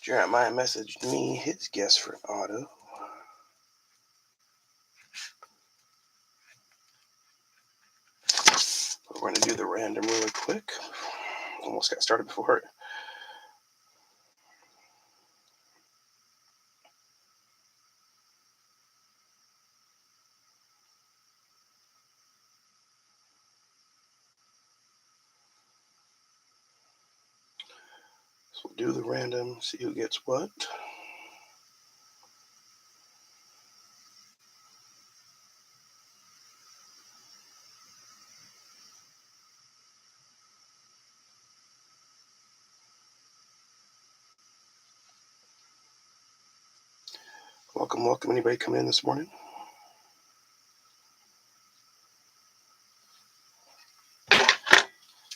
Jeremiah messaged me his guess for an auto. We're going to do the random really quick. Almost got started before it. So we'll do the random, see who gets what. Welcome. Anybody coming in this morning?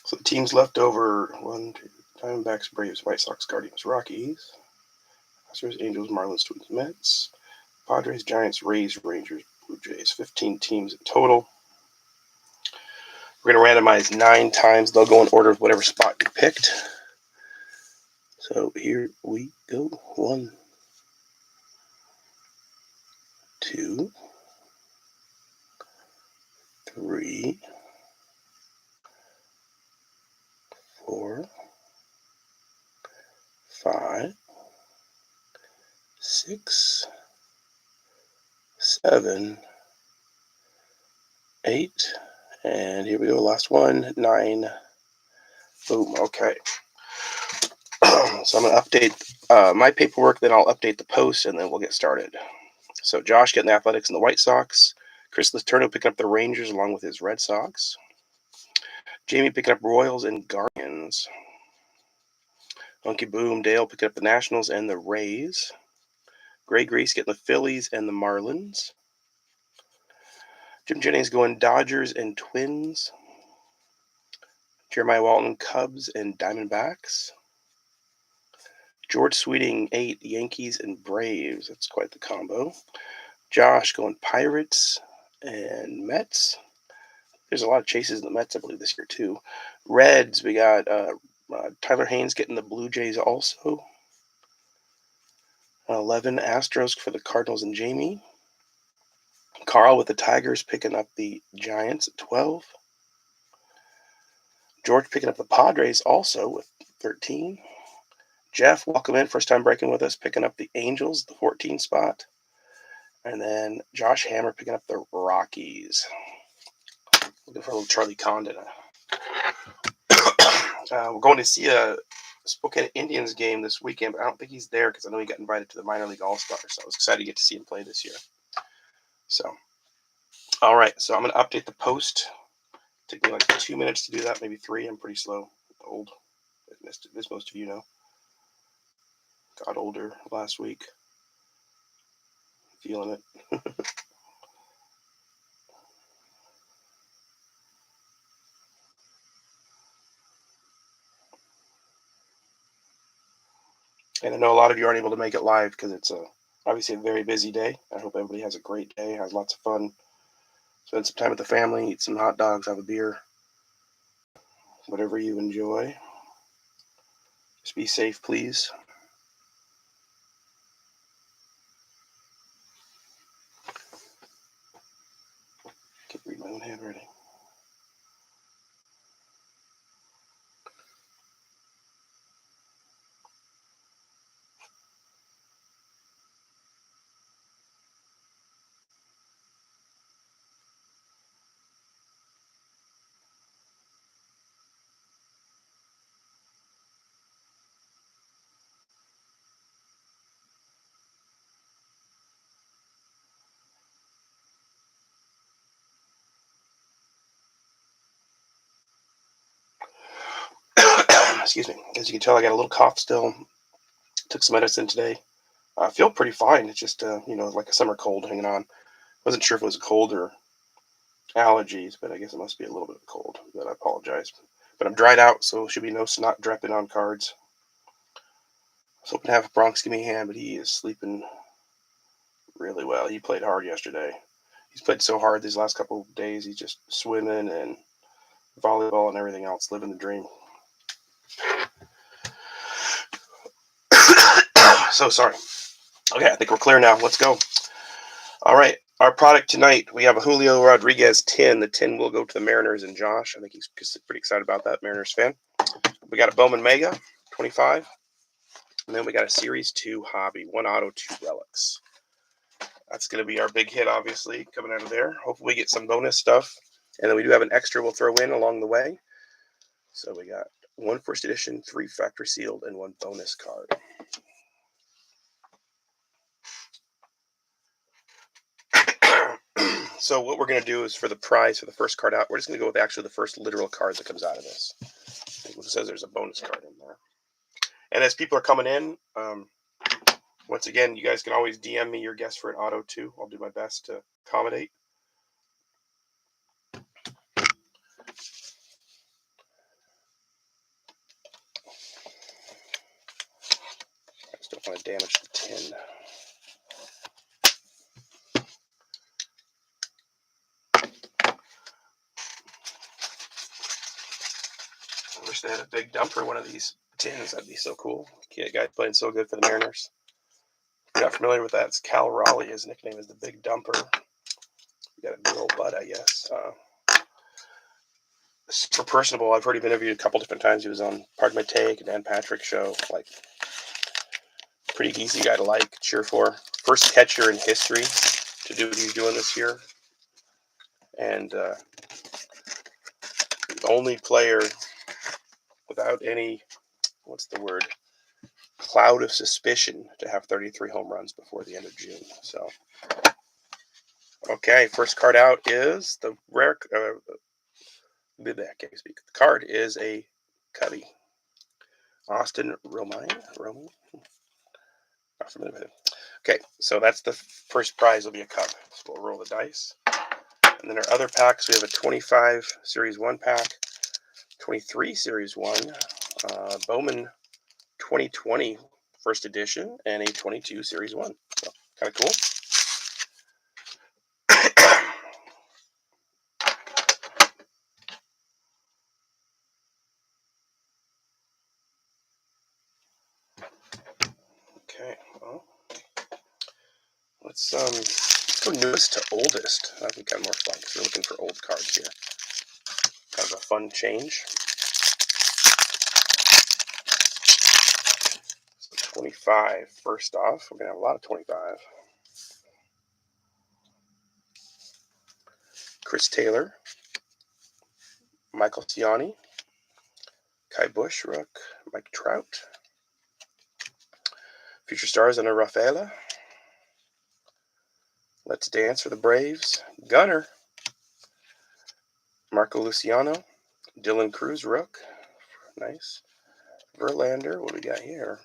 So the teams left over: 1, 2, Diamondbacks, Braves, White Sox, Guardians, Rockies, Astros, Angels, Marlins, Twins, Mets, Padres, Giants, Rays, Rangers, Blue Jays. 15 teams in total. We're going to randomize 9 times. They'll go in order of whatever spot you picked. So here we go. 1, 2, 3, 4, 5, 6, 7, 8, and here we go. Last one, 9. Boom. Okay. So I'm going to update my paperwork, then I'll update the post, and then we'll get started. So Josh getting the Athletics and the White Sox. Chris Letourneau picking up the Rangers along with his Red Sox. Jamie picking up Royals and Guardians. Monkey Boom Dale picking up the Nationals and the Rays. Gray Grease getting the Phillies and the Marlins. Jim Jennings going Dodgers and Twins. Jeremiah Walton Cubs and Diamondbacks. George Sweeting 8 Yankees and Braves. That's quite the combo. Josh going Pirates and Mets. There's a lot of chases in the Mets, I believe, this year too. Reds, we got Tyler Haynes getting the Blue Jays also. 11 Astros for the Cardinals and Jamie. Carl with the Tigers picking up the Giants at 12. George picking up the Padres also with 13. Jeff, welcome in. First time breaking with us, picking up the Angels, the 14 spot. And then Josh Hammer picking up the Rockies. Looking for a little Charlie Condon. We're going to see a Spokane Indians game this weekend, but I don't think he's there because I know he got invited to the minor league all-star, so I was excited to get to see him play this year. So, all right, so I'm going to update the post. Take me like 2 minutes to do that, maybe 3. I'm pretty slow, old, as most of you know. Got older last week. Feeling it. And I know a lot of you aren't able to make it live because it's obviously a very busy day. I hope everybody has a great day, has lots of fun. Spend some time with the family, eat some hot dogs, have a beer. Whatever you enjoy. Just be safe, please. I can't read my own handwriting. Excuse me. As you can tell, I got a little cough still. Took some medicine today. I feel pretty fine. It's just, like a summer cold hanging on. Wasn't sure if it was a cold or allergies, but I guess it must be a little bit of cold. But I apologize. But I'm dried out, so should be no snot dripping on cards. I was hoping to have Bronx give me a hand, but he is sleeping really well. He played hard yesterday. He's played so hard these last couple of days. He's just swimming and volleyball and everything else, living the dream. So sorry. Okay, I think we're clear now. Let's go. All right. Our product tonight, we have a Julio Rodriguez 10. The 10 will go to the Mariners and Josh. I think he's pretty excited about that, Mariners fan. We got a Bowman Mega 25. And then we got a Series 2 Hobby, 1 auto, 2 relics. That's going to be our big hit, obviously, coming out of there. Hopefully we get some bonus stuff. And then we do have an extra we'll throw in along the way. So we got 1 first edition, 3 factory sealed, and 1 bonus card. So what we're going to do is for the prize for the first card out, we're just going to go with actually the first literal card that comes out of this. It says there's a bonus card in there. And as people are coming in, once again, you guys can always DM me your guess for an auto too. I'll do my best to accommodate. I just don't want to damage the tin. I wish they had a big dumper one of these tins. That'd be so cool. Yeah, guy playing so good for the Mariners. If you're not familiar with that, it's Cal Raleigh. His nickname is the Big Dumper. You got a big old butt, I guess. Super personable. I've heard him interviewed a couple different times. He was on Pardon My Take and Dan Patrick show. Like, pretty easy guy to like, cheer for. First catcher in history to do what he's doing this year. And the only player without any, what's the word, cloud of suspicion to have 33 home runs before the end of June. So, okay, first card out is the rare, I can't speak. The card is a Cubby. Austin Romine? Not familiar with him. Okay, so that's the first prize will be a cup. So we'll roll the dice. And then our other packs, we have a 25 Series 1 pack, 23 Series 1, Bowman 2020 first edition, and a 22 Series 1. So kind of cool. Okay, well, let's go newest to oldest. That'd be kind of more fun because we're looking for old cards here. Kind of a fun change. So 25 first off. We're gonna have a lot of 25. Chris Taylor, Michael Ciani, Kai Bush, Rook, Mike Trout, Future Stars under Rafaela, Let's Dance for the Braves, Gunner, Marco Luciano, Dylan Cruz, Rook, nice, Verlander, what do we got here?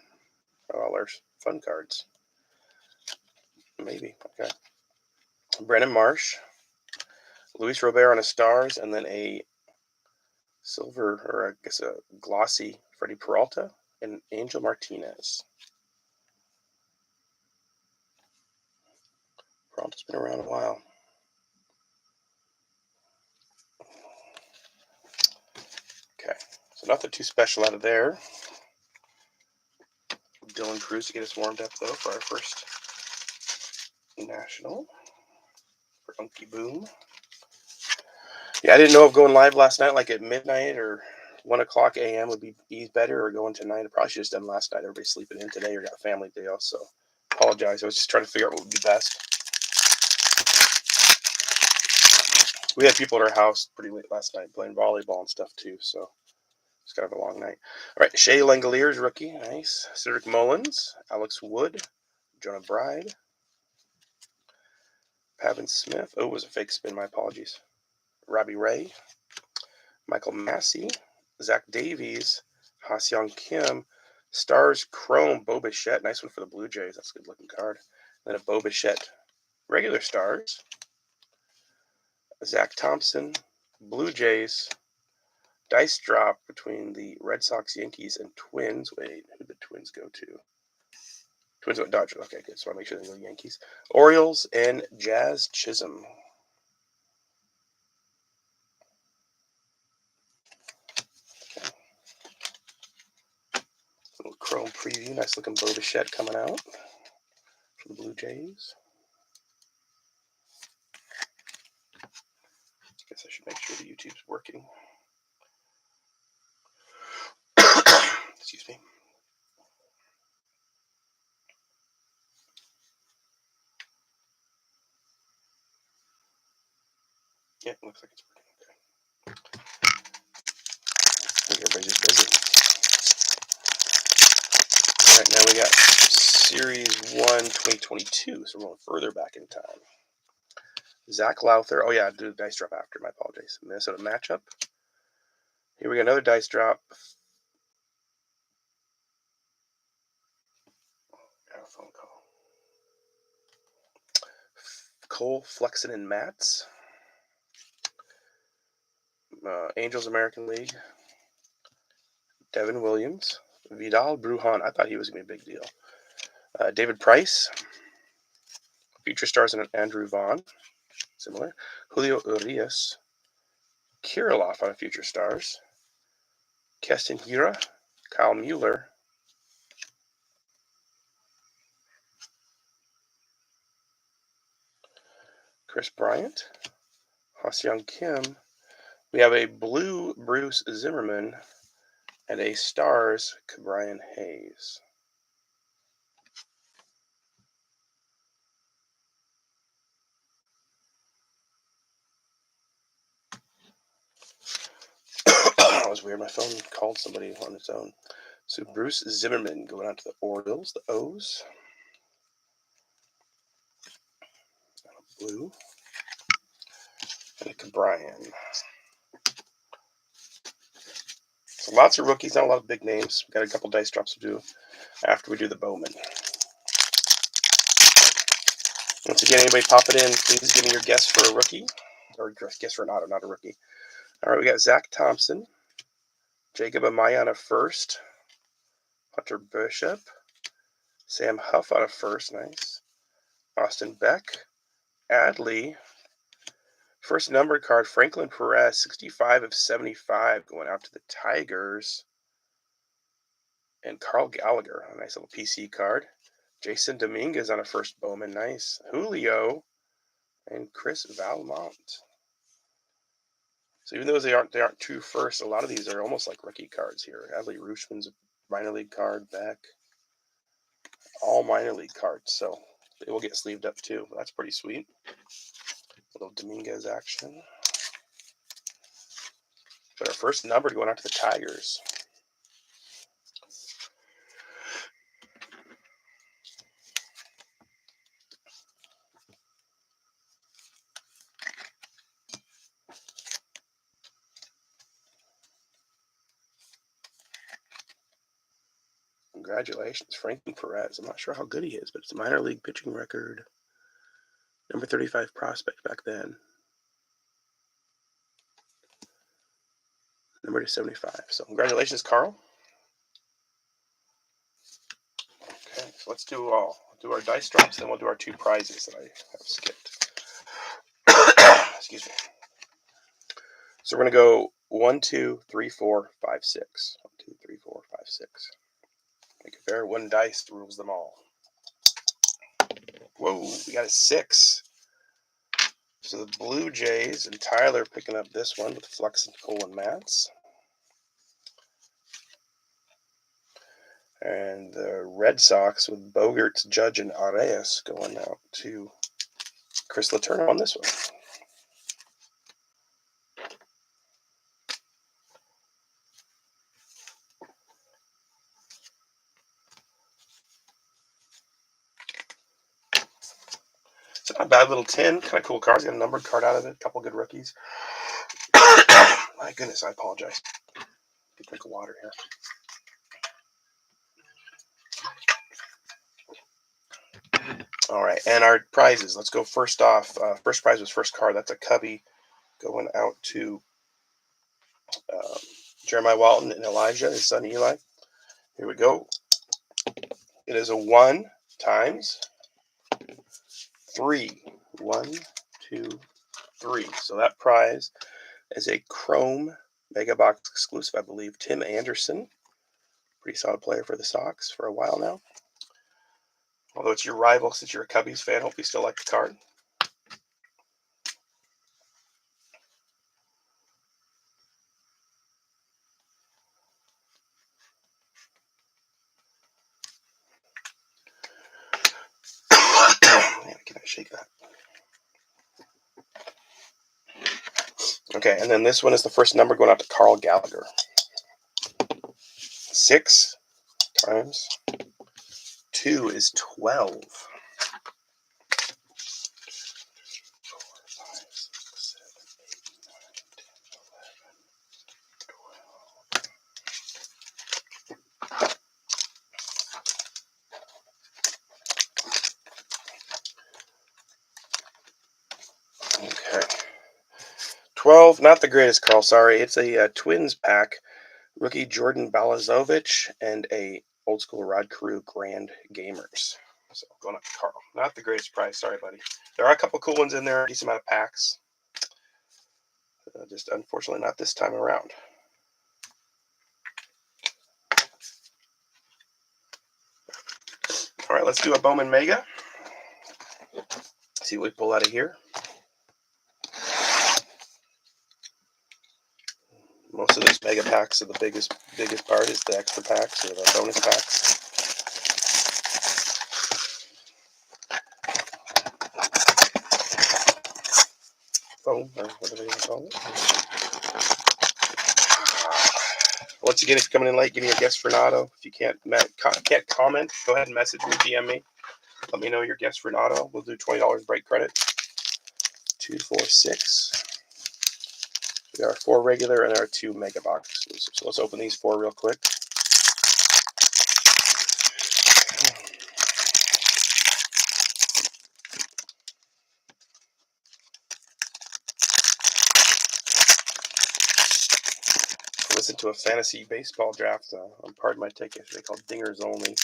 Oh, there's fun cards. Maybe, okay. Brennan Marsh, Luis Robert on a Stars, and then a silver, or I guess a glossy Freddie Peralta, and Angel Martinez. Peralta's been around a while. Okay, so nothing too special out of there. Dylan Cruz to get us warmed up, though, for our first national for Unky Boom. Yeah, I didn't know if going live last night, like at midnight or 1 o'clock a.m. would be better, or going tonight. I probably should have just done last night. Everybody's sleeping in today or got a family day off, so apologize. I was just trying to figure out what would be best. We had people at our house pretty late last night playing volleyball and stuff too, so it's kind of a long night. All right, Shea Langoliers, rookie, nice. Cedric Mullins, Alex Wood, Jonah Bride, Pavin Smith. Oh, it was a fake spin. My apologies. Robbie Ray, Michael Massey, Zach Davies, Ha-Seong Kim, Stars Chrome, Bo Bichette. Nice one for the Blue Jays. That's a good looking card. Then a Bo Bichette regular Stars. Zach Thompson, Blue Jays. Dice drop between the Red Sox, Yankees, and Twins. Wait, who did the Twins go to? Twins went Dodgers. Okay, good. So I want to make sure they go Yankees. Orioles and Jazz Chisholm. Okay. A little Chrome preview. Nice looking Bo Bichette coming out for the Blue Jays. Guess I should make sure the YouTube's working. Excuse me. Yeah, looks like it's working. Okay. I think everybody's just busy. All right, now we got Series 1 2022, so we're going further back in time. Zach Lowther. Oh, yeah, I do the dice drop after. My apologies. Minnesota matchup. Here we got another dice drop. Got a phone call. Cole, Flexen, and Mats. Angels American League. Devin Williams. Vidal Brujan. I thought he was going to be a big deal. David Price. Future Stars and Andrew Vaughn. Similar. Julio Urias. Kirilloff on a Future Stars. Keston Hira. Kyle Mueller. Chris Bryant. Ha-Seong Kim. We have a blue Bruce Zimmerman and a Stars Brian Hayes. That was weird. My phone called somebody on its own. So Bruce Zimmerman going out to the Orioles, the O's. Blue. And a Cabrian. So lots of rookies, not a lot of big names. We've got a couple dice drops to do after we do the Bowman. Once again, anybody pop it in, please give me your guess for a rookie. Or guess for an auto, not a rookie. All right, we got Zach Thompson. Jacob Amaya on a first. Hunter Bishop. Sam Huff on a first, nice. Austin Beck. Adley. First numbered card, Franklin Perez, 65 of 75, going out to the Tigers. And Carl Gallagher, a nice little PC card. Jason Dominguez on a first Bowman, nice. Julio and Chris Valmont. So even though they aren't true first, a lot of these are almost like rookie cards here. Adley Rutschman's a minor league card, Beck. All minor league cards, so they will get sleeved up too. That's pretty sweet. A little Dominguez action. But our first number going out to the Tigers. Congratulations, Franklin Perez. I'm not sure how good he is, but it's a minor league pitching record. Number 35 prospect back then. Number to 75. So congratulations, Carl. Okay, so let's do our dice drops, then we'll do our two prizes that I have skipped. Excuse me. So we're gonna go 1, 2, 3, 4, 5, 6. 1, 2, 3, 4, 5, 6. Make it fair. One dice rules them all. Whoa, we got a 6. So the Blue Jays and Tyler picking up this one with Flux and Cole and Mats. And the Red Sox with Bogarts, Judge, and Arias going out to Chris Letourneau on this one. It's not a bad little tin. Kind of cool cards. Got a numbered card out of it. A couple good rookies. My goodness, I apologize. Get a drink of water here. All right, and our prizes. Let's go first off. First prize was first card. That's a Cubby going out to Jeremiah Walton and Elijah, his son Eli. Here we go. It is a 1 times 3. 1, 2, 3. So that prize is a Chrome Mega Box exclusive, I believe. Tim Anderson. Pretty solid player for the Sox for a while now. Although it's your rival, since you're a Cubbies fan, hope you still like the card. Man, can I shake that? Okay, and then this one is the first number going out to Carl Gallagher. 6 times 2 is 12. 4, 5, 6, 7, 8, 9, 10, 11, 12. Okay. 12, not the greatest, Carl, sorry. It's a Twins pack. Rookie Jordan Balazovic and a old school Rod Carew Grand Gamers. So going up to Carl. Not the greatest price, sorry, buddy. There are a couple cool ones in there, a decent amount of packs. Just unfortunately not this time around. All right, let's do a Bowman Mega. See what we pull out of here. Most of those mega packs are the biggest part is the extra packs or the bonus packs. Foam, or whatever you want to call it. Once again, if you're coming in late, give me a guess for an auto. If you can't comment, go ahead and message me, DM me. Let me know your guess for an auto. We'll do $20 break credit. 2, 4, 6. There are 4 regular and there are 2 mega box exclusives. So let's open these 4 real quick. Listen to a fantasy baseball draft on Pardon My Take yesterday called Dingers Only,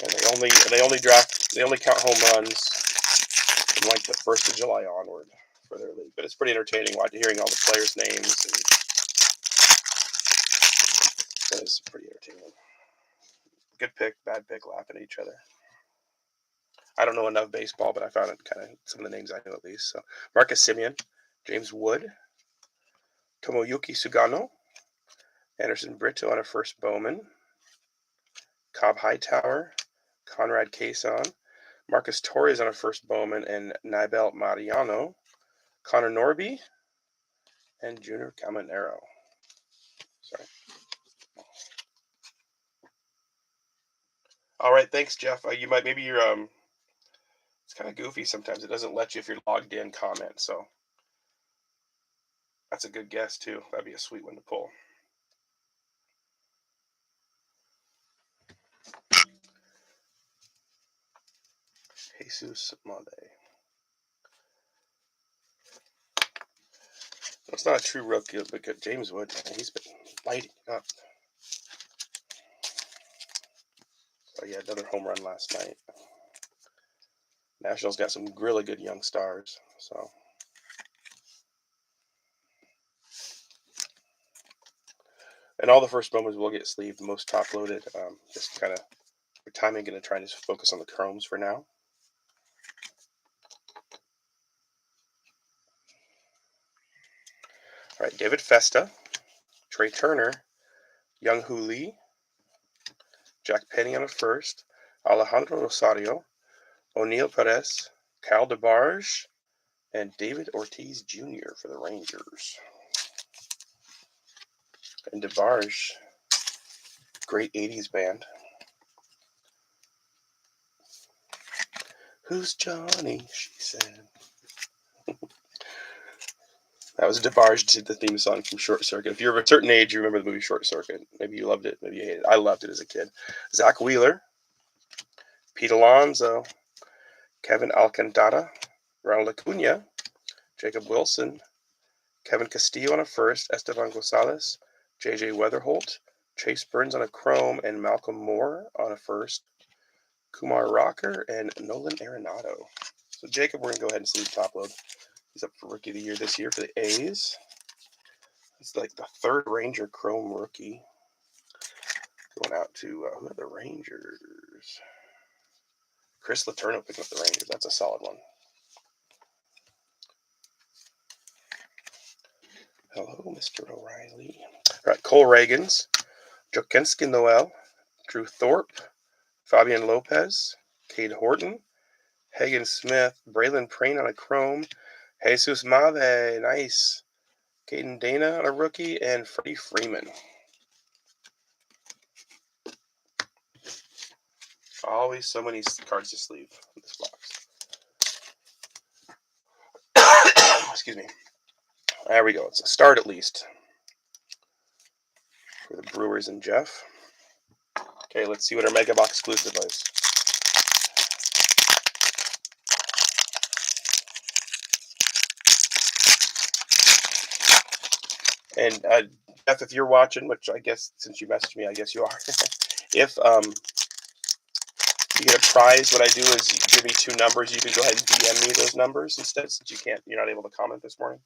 and they only count home runs from like the 1st of July onward for their league. But it's pretty entertaining hearing all the players' names, and that is pretty entertaining. Good pick, bad pick, laughing at each other. I don't know enough baseball, but I found it kind of some of the names I know at least. So Marcus Semien, James Wood, Tomoyuki Sugano, Anderson Brito on a first Bowman, Cobb Hightower, Conrad Cason, Marcus Torres on a first Bowman, and Nibel Mariano, Connor Norby, and Junior Caminero. Sorry. All right, thanks, Jeff. Maybe you're it's kind of goofy sometimes. It doesn't let you if you're logged in comment. So that's a good guess too. That'd be a sweet one to pull. Jesus Monday. It's not a true rookie, but James Wood, he's been lighting up. So yeah, another home run last night. Nationals got some really good young stars. So and all the first Bowmans will get sleeved, most top loaded. Just kind of for timing, going to try and just focus on the chromes for now. All right, David Festa, Trey Turner, Young Hoo Lee, Jack Penny on a first, Alejandro Rosario, O'Neill Perez, Kyle DeBarge, and David Ortiz Jr. for the Rangers. And DeBarge, great 80s band. Who's Johnny? She said. That was DeBarge did the theme song from Short Circuit. If you're of a certain age, you remember the movie Short Circuit. Maybe you loved it. Maybe you hated it. I loved it as a kid. Zach Wheeler, Pete Alonso, Kevin Alcantara, Ronald Acuna, Jacob Wilson, Kevin Castillo on a first, Esteban Gonzalez, J.J. Weatherholt, Chase Burns on a chrome, and Malcolm Moore on a first, Kumar Rocker, and Nolan Arenado. So Jacob, we're going to go ahead and sleeve top load. He's up for Rookie of the Year this year for the A's. It's like the 3rd Ranger Chrome rookie. Going out to who are the Rangers? Chris Letourneau picking up the Rangers. That's a solid one. Hello, Mr. O'Reilly. All right, Cole Reagans, Jokenski Noel, Drew Thorpe, Fabian Lopez, Cade Horton, Hagen Smith, Braylon Prain on a chrome, Jesus Mave, nice. Caden Dana on a rookie, and Freddie Freeman. Always so many cards to sleeve in this box. Excuse me. There we go. It's a start at least for the Brewers and Jeff. Okay, let's see what our Mega Box exclusive is. And Jeff, if you're watching, which I guess since you messaged me, I guess you are. If you get a prize, what I do is you give me 2 numbers. You can go ahead and DM me those numbers instead, since you're not able to comment this morning.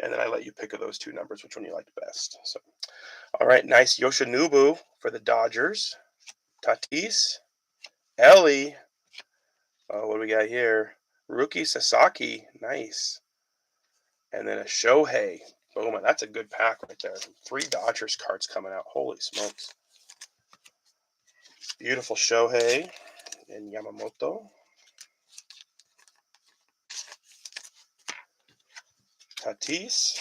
And then I let you pick of those 2 numbers, which one you liked best. So, all right, nice Yoshinobu for the Dodgers. Tatis, Ellie. Oh, what do we got here? Rookie Sasaki, nice. And then a Shohei. Boom, that's a good pack right there. 3 Dodgers cards coming out. Holy smokes. Beautiful Shohei and Yamamoto. Tatis.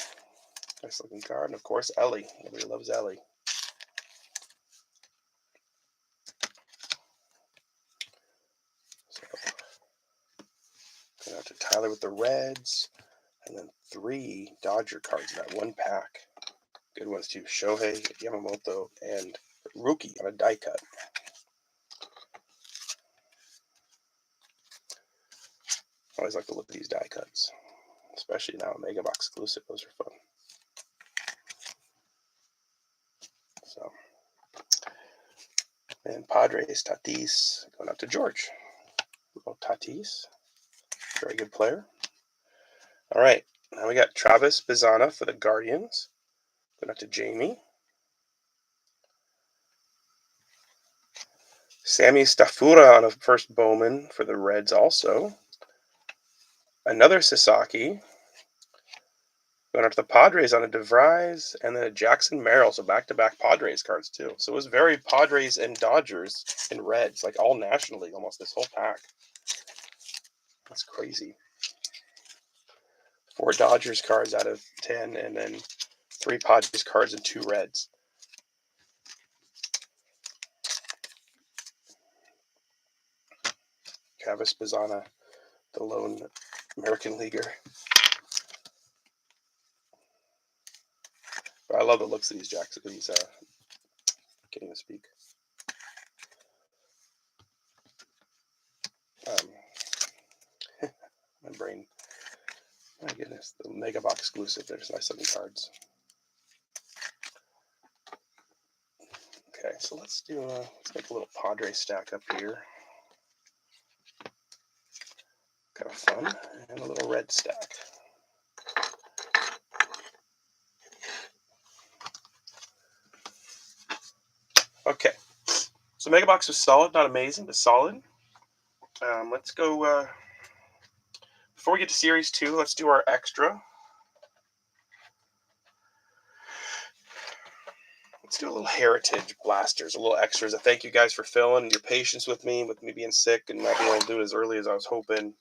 Nice looking card. And of course, Ellie. Everybody loves Ellie. So, going out to Tyler with the Reds. And then 3 Dodger cards in that one pack. Good ones too. Shohei, Yamamoto, and rookie on a die cut. I always like to look at these die cuts, especially now a Mega Box exclusive. Those are fun. So, and Padres, Tatis, going out to George. Oh, Tatis, very good player. All right, now we got Travis Bazzana for the Guardians. Going out to Jamie. Sammy Stafura on a first Bowman for the Reds also. Another Sasaki. Going out to the Padres on a DeVries, and then a Jackson Merrill. So back-to-back Padres cards too. So it was very Padres and Dodgers and Reds, like all National League almost this whole pack. That's crazy. 4 Dodgers cards out of 10, and then 3 Padres cards and 2 Reds. Travis Bazzana, the lone American leaguer. But I love the looks of these Jackson. These can't even speak. My brain. My goodness, the Mega Box exclusive. There's nice looking cards. Okay, so let's make a little Padre stack up here. Kind of fun, and a little red stack. Okay, so Mega Box was solid, not amazing, but solid. Let's go. Before we get to Series 2, let's do our extra. Let's do a little Heritage Blasters, a little extras. I thank you guys for filling, your patience with me being sick and not being able to do it as early as I was hoping.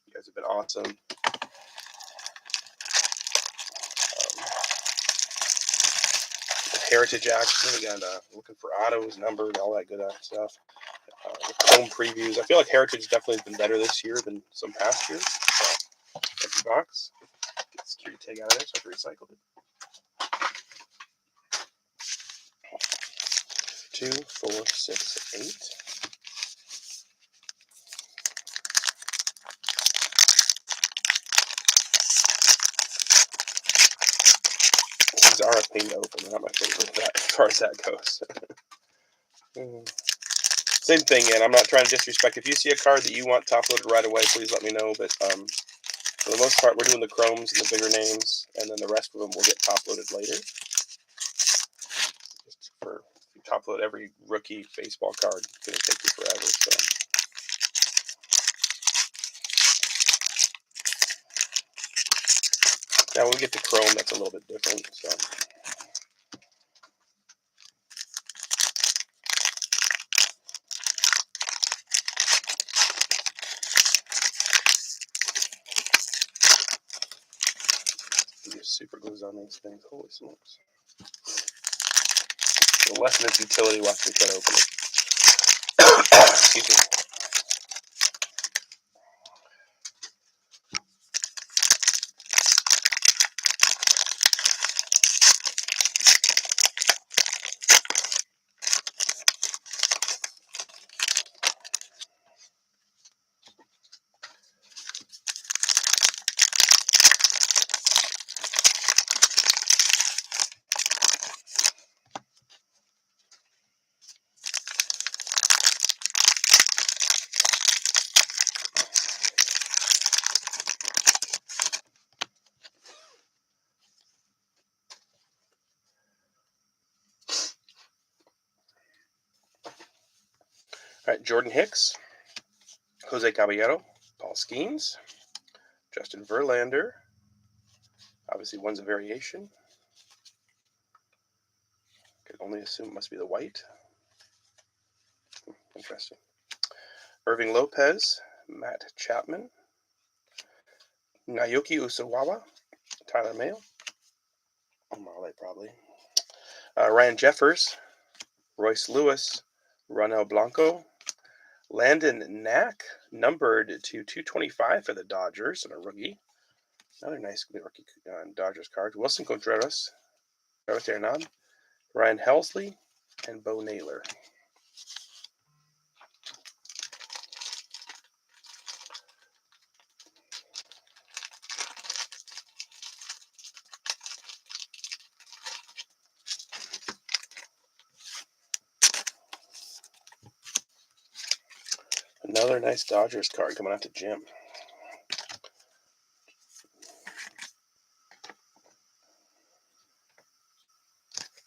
You guys have been awesome. Heritage action. We got looking for autos, numbers, all that good stuff. The Chrome previews. I feel like Heritage definitely has been better this year than some past years. So, empty box. Get the security tag out of there so I can recycle it. 2, 4, 6, 8. These are a pain to open. They're not my favorite as far as that goes. Same thing, and I'm not trying to disrespect. If you see a card that you want top loaded right away, please let me know. But for the most part, we're doing the chromes and the bigger names, and then the rest of them will get top loaded later. Just for top load every rookie baseball card. It's going to take you forever. So. Now when we get to Chrome, that's a little bit different. So. Super glues on these things. Holy smokes. The lessen its utility, watch me try to open it. Excuse me. All right, Jordan Hicks, Jose Caballero, Paul Skeens, Justin Verlander. Obviously, one's a variation. Can only assume it must be the white. Interesting. Irving Lopez, Matt Chapman, Naoki Usawawa, Tyler Mayo, Marley probably. Ryan Jeffers, Royce Lewis, Ronel Blanco, Landon Knack, numbered to 225 for the Dodgers, and a rookie. Another nice rookie Dodgers card. Wilson Contreras, Travis Hernan, Ryan Helsley, and Bo Naylor. Another nice Dodgers card coming out to Jim.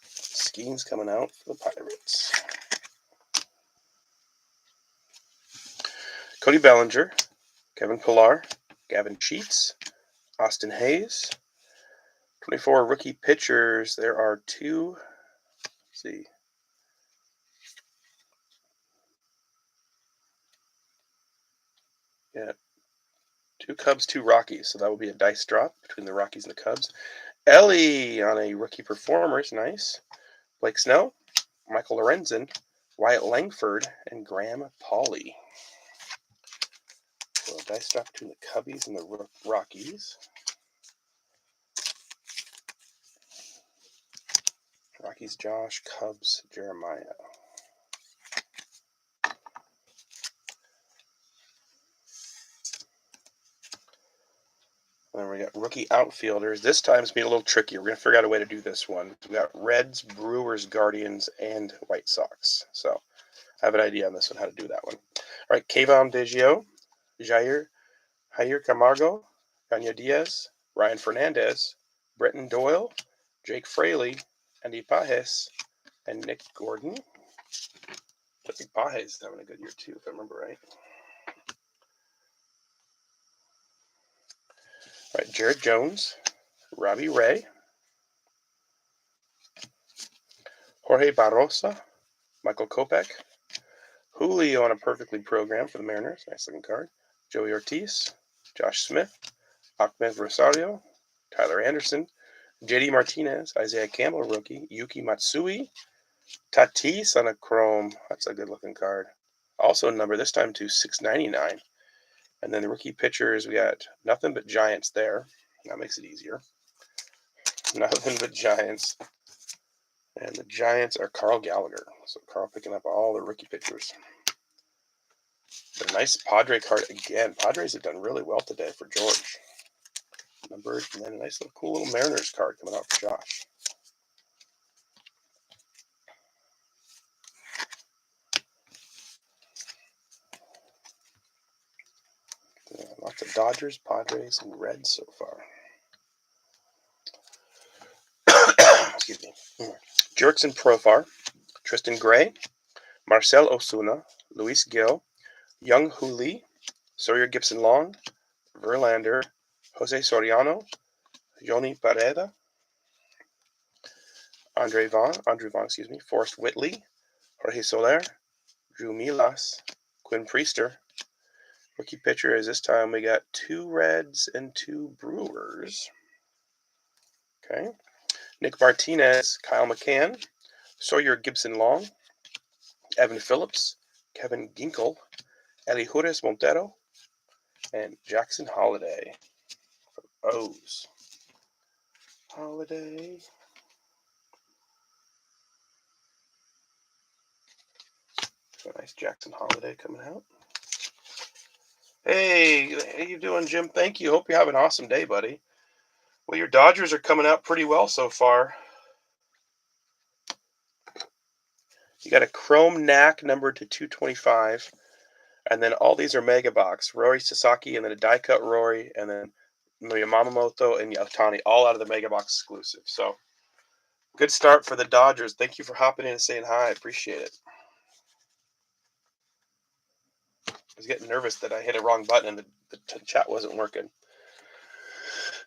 Skeens coming out for the Pirates. Cody Bellinger, Kevin Pillar, Gavin Sheets, Austin Hayes. 24 rookie pitchers. There are two. Let's see. Yeah. 2 Cubs, 2 Rockies. So that would be a dice drop between the Rockies and the Cubs. Ellie on a rookie performers. Nice. Blake Snell, Michael Lorenzen, Wyatt Langford, and Graham Pauley. So a dice drop between the Cubbies and the Rockies. Rockies Josh, Cubs Jeremiah. And then we got rookie outfielders. This time it's being a little trickier. We're going to figure out a way to do this one. We got Reds, Brewers, Guardians, and White Sox. So I have an idea on this one, how to do that one. All right, Kayvon Biggio, Jair Camargo, Kanye Diaz, Ryan Fernandez, Bretton Doyle, Jake Fraley, Andy Pajes, and Nick Gordon. I think Pajes is having a good year too, if I remember right. All right, Jared Jones, Robbie Ray, Jorge Barrosa, Michael Kopech, Julio on a perfectly programmed for the Mariners. Nice looking card. Joey Ortiz, Josh Smith, Ahmed Rosario, Tyler Anderson, JD Martinez, Isaiah Campbell rookie, Yuki Matsui, Tatis on a chrome. That's a good looking card. Also numbered this time to 699. And then the rookie pitchers, we got nothing but Giants there. That makes it easier. Nothing but Giants. And the Giants are Carl Gallagher. So Carl picking up all the rookie pitchers. A nice Padre card again. Padres have done really well today for George. Numbered, and then a nice little cool little Mariners card coming out for Josh. Yeah, lots of Dodgers, Padres, and Reds so far. Excuse me. Jurickson Profar, Tristan Gray, Marcel Osuna, Luis Gil, Young Hoo Lee, Sawyer Gibson-Long, Verlander, Jose Soriano, Yoni Barreda, Andre Vaughn, Forrest Whitley, Jorge Soler, Drew Milas, Quinn Priester. Rookie pitcher is this time we got 2 Reds and 2 Brewers. Okay. Nick Martinez, Kyle McCann, Sawyer Gibson-Long, Evan Phillips, Kevin Ginkel, Elihuris Montero, and Jackson Holiday for O's. Holiday. So nice Jackson Holiday coming out. Hey, how you doing, Jim? Thank you. Hope you have an awesome day, buddy. Well, your Dodgers are coming out pretty well so far. You got a Chrome Knack numbered to 225. And then all these are mega box. Rory Sasaki, and then a die cut Rory, and then Yamamoto and Yotani, all out of the mega box exclusive. So good start for the Dodgers. Thank you for hopping in and saying hi. I appreciate it. I was getting nervous that I hit a wrong button and the chat wasn't working.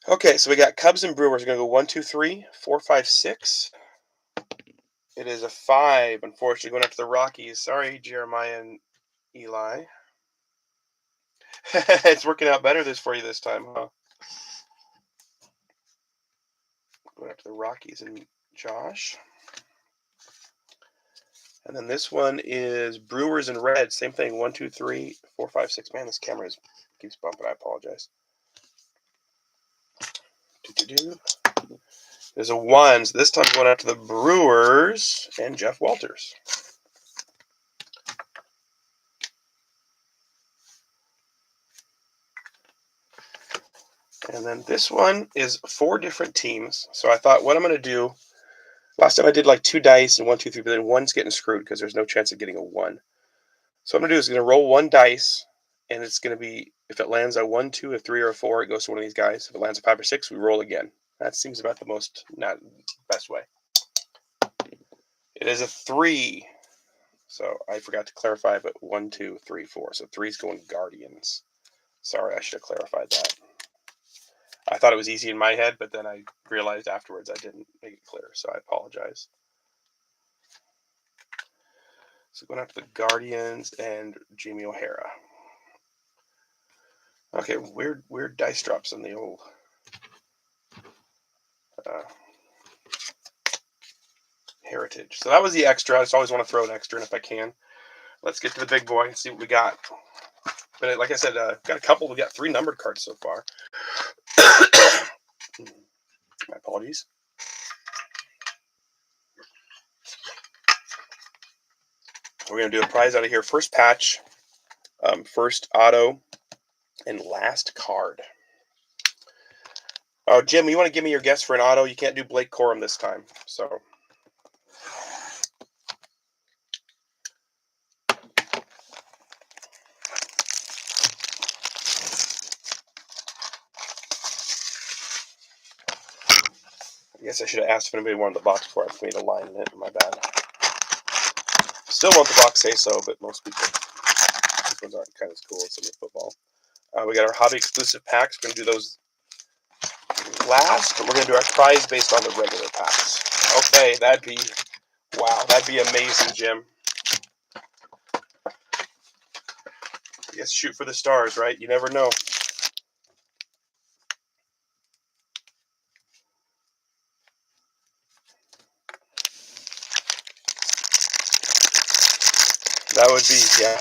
Okay, so we got Cubs and Brewers. We're going to go 1, 2, 3, 4, 5, 6. It is a 5, unfortunately, going after the Rockies. Sorry, Jeremiah and Eli. It's working out better for you this time, huh? Going after the Rockies and Josh. And then this one is Brewers and Reds. Same thing. 1, 2, 3, 4, 5, 6. Man, this camera keeps bumping. I apologize. There's a 1. So this time going out to the Brewers and Jeff Walters. And then this one is 4 different teams. So I thought, what I'm going to do, last time I did like 2 dice and 1, 2, 3, but then 1's getting screwed because there's no chance of getting a 1. So what I'm going to do is going to roll 1 dice, and it's going to be, if it lands a 1, 2, a 3, or a 4, it goes to one of these guys. If it lands a 5 or 6, we roll again. That seems about the not best way. It is a 3. So I forgot to clarify, but 1, 2, 3, 4. So 3's going Guardians. Sorry, I should have clarified that. I thought it was easy in my head, but then I realized afterwards I didn't make it clear, so I apologize. So going after the Guardians and Jamie O'Hara. Okay, weird dice drops on the old Heritage. So that was the extra. I just always want to throw an extra in if I can. Let's get to the big boy and see what we got. But like I said, got a couple. We got 3 numbered cards so far. My apologies. We're going to do a prize out of here. First patch, first auto, and last card. Oh, Jim, you want to give me your guess for an auto? You can't do Blake Corum this time. So I guess I should have asked if anybody wanted the box before I made a line in it. My bad. Still want the box, say so, but most people, these ones aren't kind of as cool as some of the football. We got our hobby exclusive packs. We're going to do those last, but we're going to do our prize based on the regular packs. Okay, that'd be amazing, Jim. I guess shoot for the stars, right? You never know.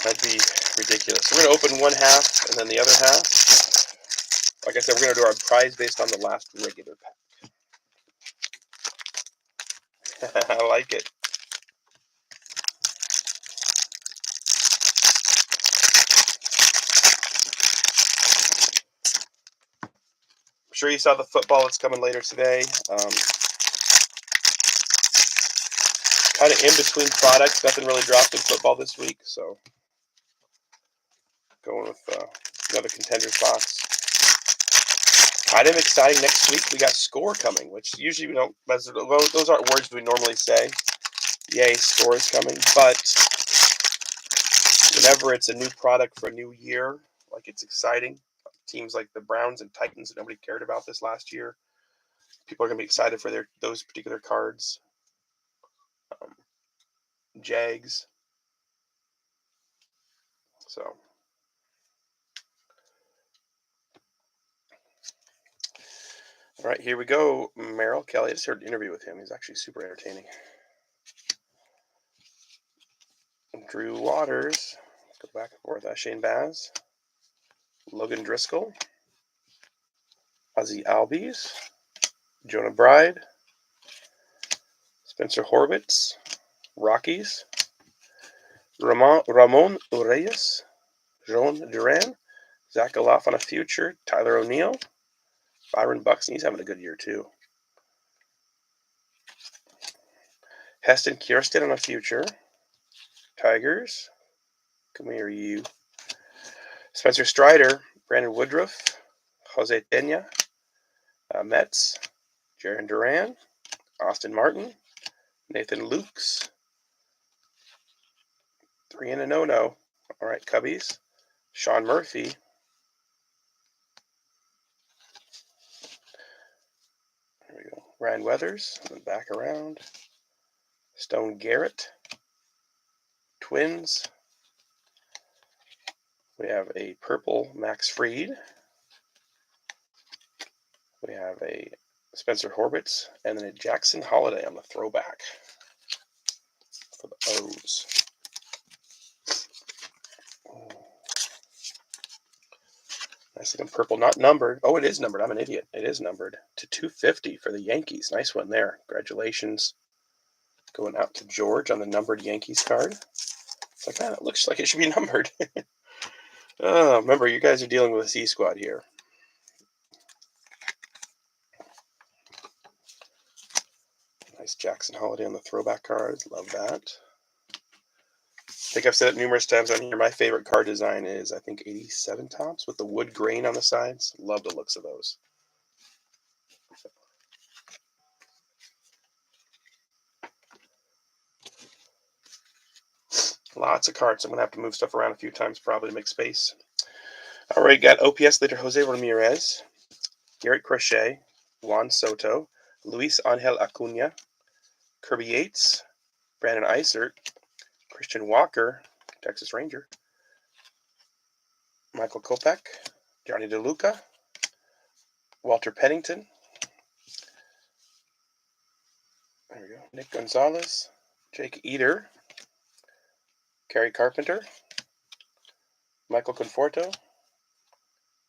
That'd be ridiculous. We're going to open one half and then the other half. Like I said, we're going to do our prize based on the last regular pack. I like it. I'm sure you saw the football that's coming later today. Kind of in between products. Nothing really dropped in football this week, so going with another contenders box. Kind of exciting. Next week we got Score coming, which usually we don't. Those aren't words we normally say. Yay, stores coming. But whenever it's a new product for a new year, like it's exciting. Teams like the Browns and Titans, nobody cared about this last year. People are going to be excited for those particular cards. Jags. So, all right, here we go. Merrill Kelly. I just heard an interview with him. He's actually super entertaining. Drew Waters. Let's go back and forth. Shane Baz. Logan Driscoll. Ozzie Albies. Jonah Bride. Spencer Horwitz. Rockies. Ramon Urias. Joan Duran. Zach Olof on a future. Tyler O'Neill. Byron Buxton. He's having a good year, too. Heston Kjerstad on a future. Tigers. Come here, you. Spencer Strider. Brandon Woodruff. Jose Pena. Mets. Jaron Duran. Austin Martin. Nathan Lukes. 3 and a no-no. All right, Cubbies. Sean Murphy. There we go. Ryan Weathers. And then back around. Stone Garrett. Twins. We have a purple Max Fried. We have a Spencer Horwitz. And then a Jackson Holiday on the throwback for the O's. Nice looking purple, not numbered. Oh, it is numbered. I'm an idiot. It is numbered to 250 for the Yankees. Nice one there. Congratulations. Going out to George on the numbered Yankees card. It's like, it looks like it should be numbered. Oh, remember, you guys are dealing with a C squad here. Nice Jackson Holiday on the throwback cards. Love that. I think I've said it numerous times on here. My favorite card design is, I think, 87 tops with the wood grain on the sides. Love the looks of those. Lots of cards. I'm going to have to move stuff around a few times probably to make space. All right, got OPS leader Jose Ramirez, Garrett Crochet, Juan Soto, Luis Angel Acuna, Kirby Yates, Brandon Eisert, Christian Walker, Texas Ranger, Michael Kopech, Johnny DeLuca, Walter Pennington, there we go, Nick Gonzalez, Jake Eder, Kerry Carpenter, Michael Conforto,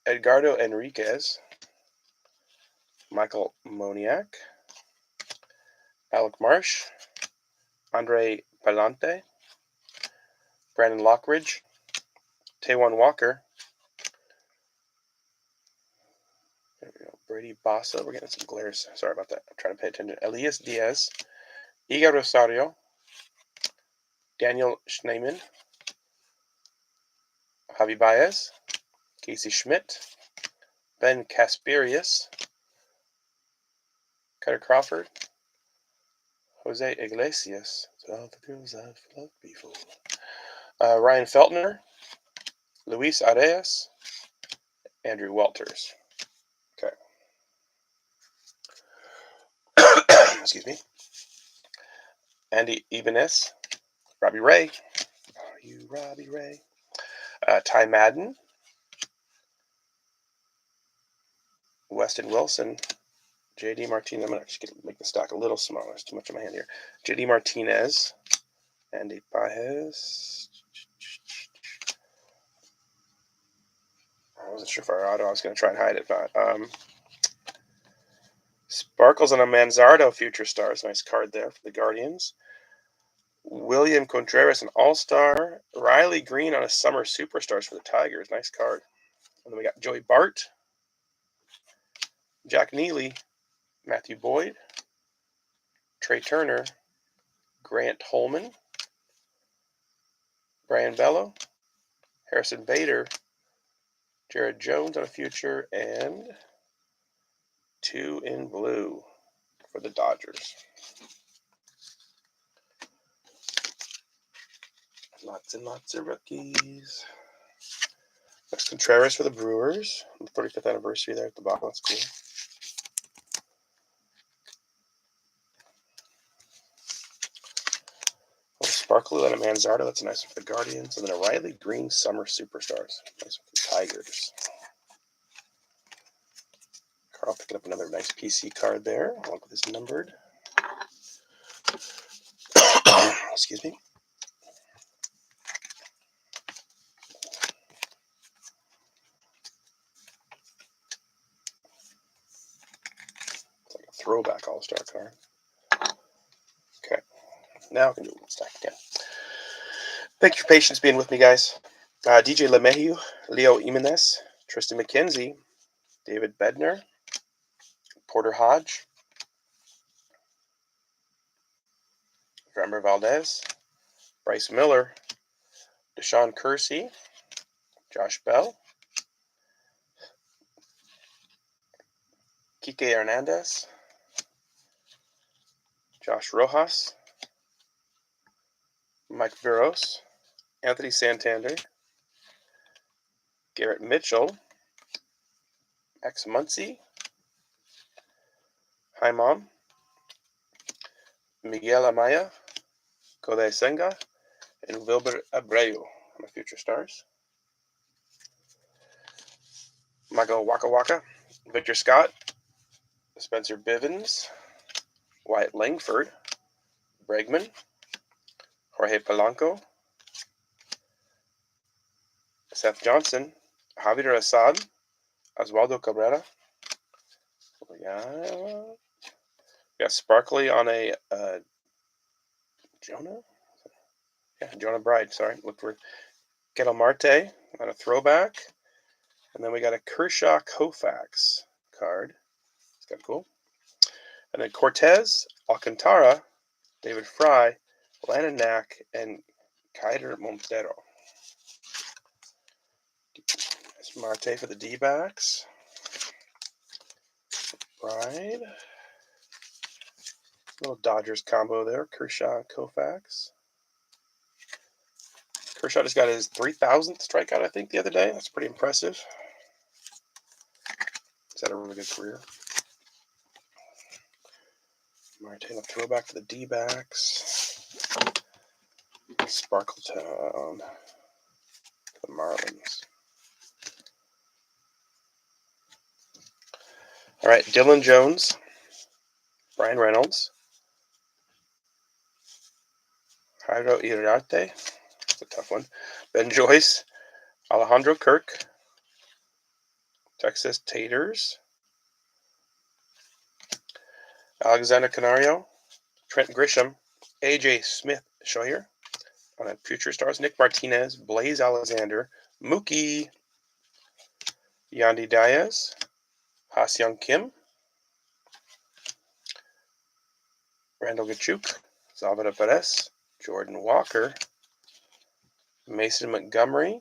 Edgardo Enriquez, Michael Moniak, Alec Marsh, Andre Palante, Brandon Lockridge, Taiwan Walker, there we go, Brady Bassa, we're getting some glares, sorry about that, I'm trying to pay attention, Elias Diaz, Igor Rosario, Daniel Schneemann, Javi Baez, Casey Schmidt, Ben Casperius, Cutter Crawford, Jose Iglesias, all the girls I've loved before, Ryan Feltner, Luis Arias, Andrew Walters. Okay. Excuse me. Andy Ibanez, Robbie Ray. Are you Robbie Ray? Ty Madden, Weston Wilson, J.D. Martinez. I'm going to actually make the stack a little smaller. There's too much in my hand here. J.D. Martinez, Andy Paez. I wasn't sure if I was going to try and hide it, but Sparkles on a Manzardo Future Stars. Nice card there for the Guardians. William Contreras, an All-Star. Riley Green on a Summer Superstars for the Tigers. Nice card. And then we got Joey Bart, Jack Neely, Matthew Boyd, Trey Turner, Grant Holman, Brian Bello, Harrison Bader, Jared Jones on a future, and 2 in blue for the Dodgers. Lots and lots of rookies. Next, Contreras for the Brewers. The 35th anniversary there at the bottom. That's cool. A sparkly and a Manzardo. That's a nice one for the Guardians. And then a Riley Green Summer Superstars. Nice one for the Tigers. Carl picking up another nice PC card there, along with his numbered. Excuse me. It's like a throwback All-Star card. Okay. Now I can do one stack again. Thank you for patience being with me, guys. DJ LeMahieu, Leo Jimenez, Tristan McKenzie, David Bednar, Porter Hodge, Framber Valdez, Bryce Miller, Deshaun Kersey, Josh Bell, Kike Hernandez, Josh Rojas, Mike Veros, Anthony Santander, Garrett Mitchell, Max Muncy, Hi Mom, Miguel Amaya, Kodai Senga, and Wilber Abreu on the Future Stars. Michael Waka Waka, Victor Scott, Spencer Bivens, Wyatt Langford, Bregman, Jorge Polanco, Seth Johnson, Javier Assad, Oswaldo Cabrera. We got Sparkly on a Jonah? Yeah, Jonah Bride, sorry. Look for Ketel Marte on a throwback. And then we got a Kershaw Koufax card. It's kind of cool. And then Cortez, Alcantara, David Fry, Landon Knack, and Kaider Montero. That's Marte for the D-backs. Bride. Little Dodgers combo there. Kershaw Koufax. Kershaw just got his 3,000th strikeout, I think, the other day. That's pretty impressive. He's had a really good career. Martin, a throwback for the D-backs. Sparkletown for the Marlins. All right, Dylan Jones, Brian Reynolds, Jairo Iriarte. That's a tough one. Ben Joyce, Alejandro Kirk, Texas Taters, Alexander Canario, Trent Grisham, AJ Smith Scheuer on a Future Stars, Nick Martinez, Blaze Alexander, Mookie, Yandy Diaz, Ha-Seong Kim, Randall Gachuk, Salvador Perez, Jordan Walker, Mason Montgomery,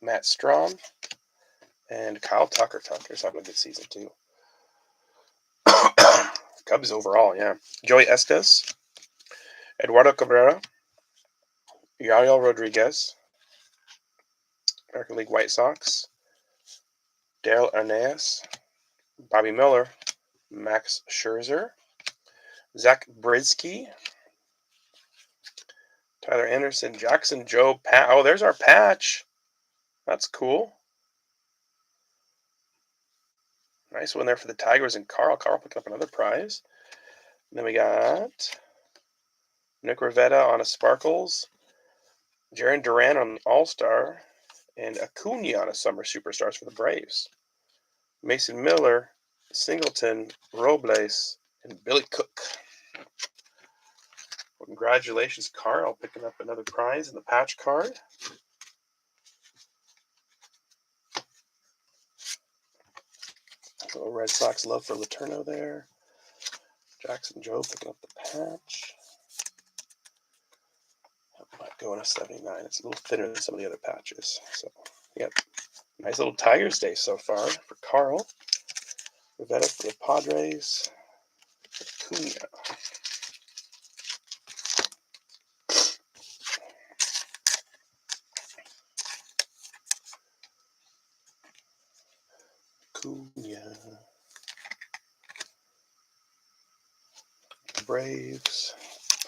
Matt Strom, and Kyle Tucker. Tucker's having a good season too. Cubs overall, yeah. Joey Estes, Eduardo Cabrera, Yariel Rodriguez, American League White Sox, Daryl Arnaez, Bobby Miller, Max Scherzer, Zach Brisky, Tyler Anderson, Jackson Joe, oh, there's our patch. That's cool. Nice one there for the Tigers and Carl. Carl picking up another prize. And then we got Nick Rivetta on a Sparkles, Jarren Duran on the All-Star, and Acuna on a Summer Superstars for the Braves. Mason Miller, Singleton, Robles, and Billy Cook. Well, congratulations, Carl, picking up another prize in the patch card. A little Red Sox love for Letourneau there. Jackson Joe picking up the patch. That might go in a 79. It's a little thinner than some of the other patches. So, yep. Nice little Tigers day so far for Carl. Rivetta for the Padres. Acuna. Braves,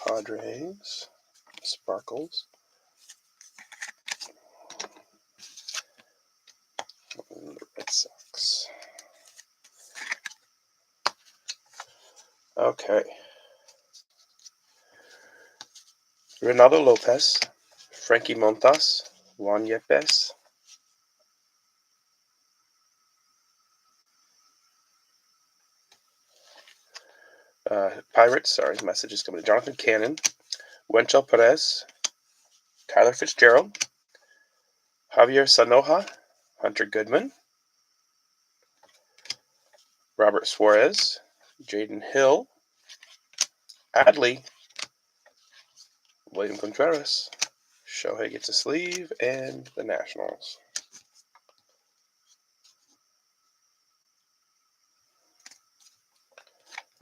Padres, Sparkles, and the Red Sox. Okay. Ronaldo Lopez, Frankie Montas, Juan Yepes, Pirates, sorry, message is coming. Jonathan Cannon, Wenchel Perez, Tyler Fitzgerald, Javier Sanoja, Hunter Goodman, Robert Suarez, Jaden Hill, Adley, William Contreras, Shohei gets a sleeve, and the Nationals.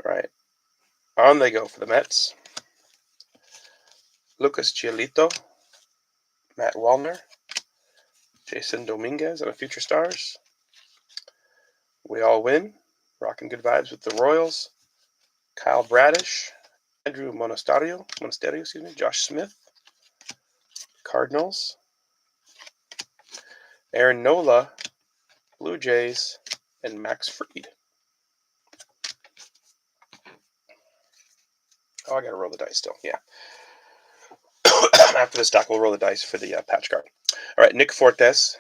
All right, on they go for the Mets. Lucas Giolito, Matt Wallner, Jason Dominguez, and a Future Stars. We all win. Rocking good vibes with the Royals. Kyle Bradish, Andrew Monasterio, Josh Smith, Cardinals. Aaron Nola, Blue Jays, and Max Fried. Oh, I gotta roll the dice still. Yeah. After the stack, we'll roll the dice for the patch card. All right, Nick Fortes,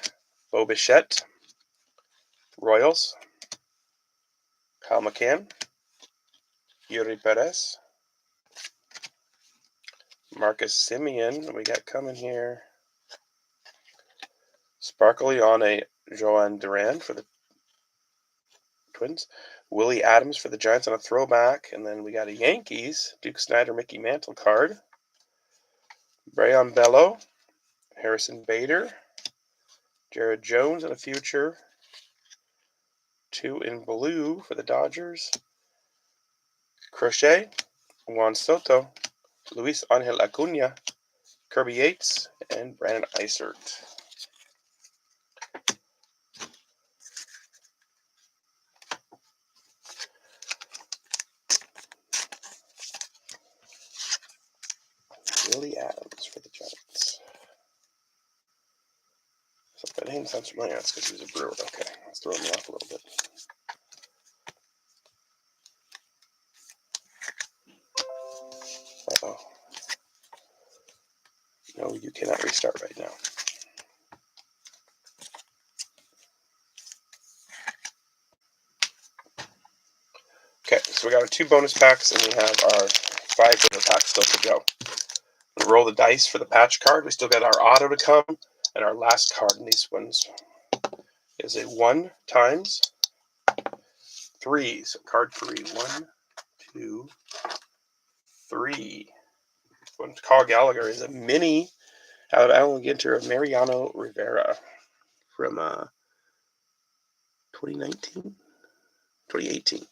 Bo Bichette, Royals, Kyle McCann, Yuri Perez, Marcus Simeon. We got coming here. Sparkly on a Joan Duran for the Twins. Willie Adams for the Giants on a throwback. And then we got a Yankees, Duke Snyder, Mickey Mantle card. Brayan Bello, Harrison Bader, Jared Jones in a future. 2 in blue for the Dodgers. Crochet, Juan Soto, Luis Angel Acuna, Kirby Yates, and Brandon Eisert. Willie Adams for the Giants. So if that name sounds familiar, that's because he was a Brewer. Okay, let's throw me off a little bit. Uh-oh. No, you cannot restart right now. Okay, so we got our 2 bonus packs, and we have our 5 bonus packs still to go. We'll roll the dice for the patch card. We still got our auto to come, and our last card in these ones is a 1 times 3. So card 3. 1, 2, 3. One to Carl Gallagher is a mini out of Alan Ginter of Mariano Rivera from 2019, 2018.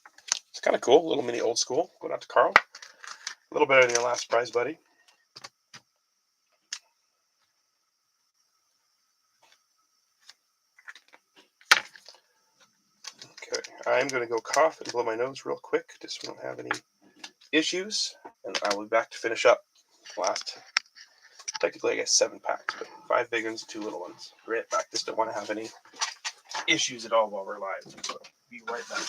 It's kind of cool. A little mini old school. Going out to Carl. A little better than your last prize, buddy. Okay, I'm going to go cough and blow my nose real quick just so I don't have any issues. And I will be back to finish up last, technically I guess 7 packs, but 5 big ones, 2 little ones. Right back. Just don't want to have any issues at all while we're live. So be right back.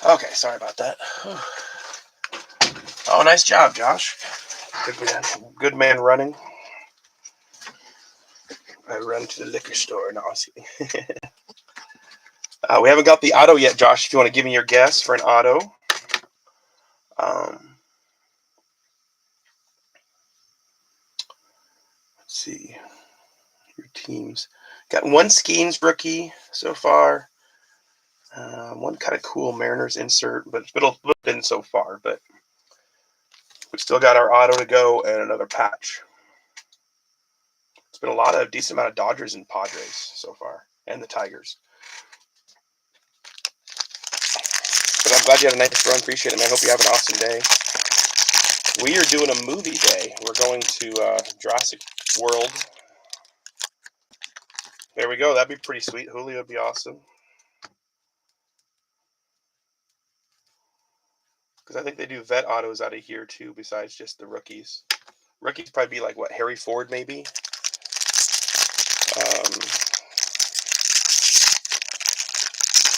Okay, sorry about that. Oh, nice job, Josh. Good man. Good man running. I run to the liquor store. No, I was kidding. We haven't got the auto yet, Josh. If you want to give me your guess for an auto. Let's see. Your teams. Got one Skeens rookie so far. One kind of cool Mariners insert, but it's been so far. But we still got our auto to go and another patch. It's been a decent amount of Dodgers and Padres so far, and the Tigers. But I'm glad you had a nice run. Appreciate it, man. Hope you have an awesome day. We are doing a movie day. We're going to Jurassic World. There we go. That'd be pretty sweet. Julio would be awesome. Because I think they do vet autos out of here too, besides just the rookies. Rookies probably be like what, Harry Ford maybe.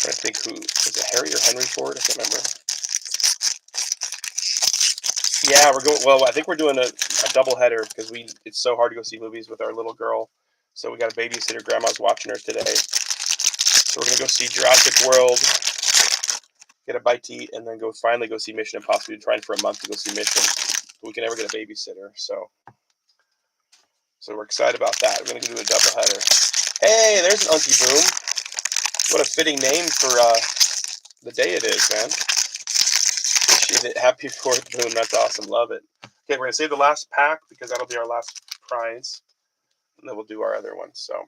I think who is it, Harry or Henry Ford? I can't remember. Yeah, we're going. Well, I think we're doing a double header because it's so hard to go see movies with our little girl. So we got a babysitter. Grandma's watching her today. So we're gonna go see Jurassic World, get a bite to eat, and then finally go see Mission Impossible. We've been trying for a month to go see Mission, but we can never get a babysitter. So we're excited about that. We're gonna do a double header. Hey, there's an Unky Boom. What a fitting name for the day it is, man. Appreciate it. Happy 4th, Boom. That's awesome. Love it. Okay, we're gonna save the last pack because that'll be our last prize, and then we'll do our other ones. So,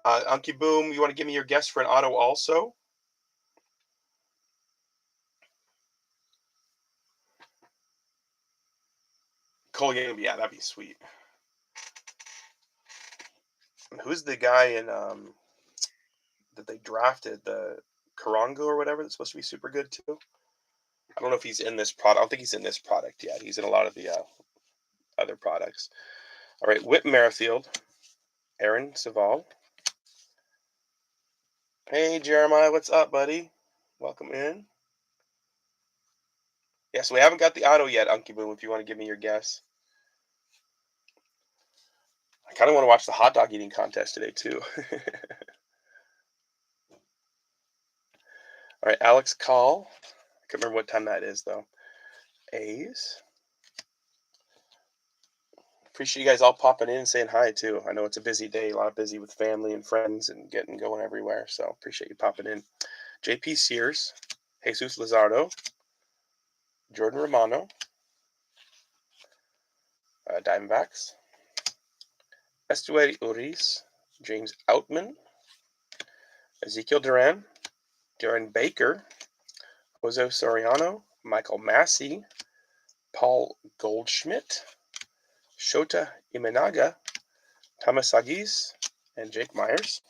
Unky Boom, you want to give me your guess for an auto also? Cole Yam, yeah, that'd be sweet. Who's the guy in that they drafted, the Karango or whatever, that's supposed to be super good too? I don't know if he's in this product. I don't think he's in this product yet. He's in a lot of the other products. All right, Whit Merrifield, Aaron Saval. Hey, Jeremiah, what's up, buddy? Welcome in. Yeah, so we haven't got the auto yet, Unky Boom, if you want to give me your guess. I kind of want to watch the hot dog eating contest today, too. All right, Alex Call. I can't remember what time that is, though. A's. Appreciate you guys all popping in and saying hi, too. I know it's a busy day, a lot of busy with family and friends and getting going everywhere, so appreciate you popping in. JP Sears, Jesus Lizardo, Jordan Romano, Diamondbacks, Estuary Uriz, James Outman, Ezekiel Duran, Darren Baker, Jose Soriano, Michael Massey, Paul Goldschmidt, Shota Imenaga, Thomas Agis, and Jake Myers.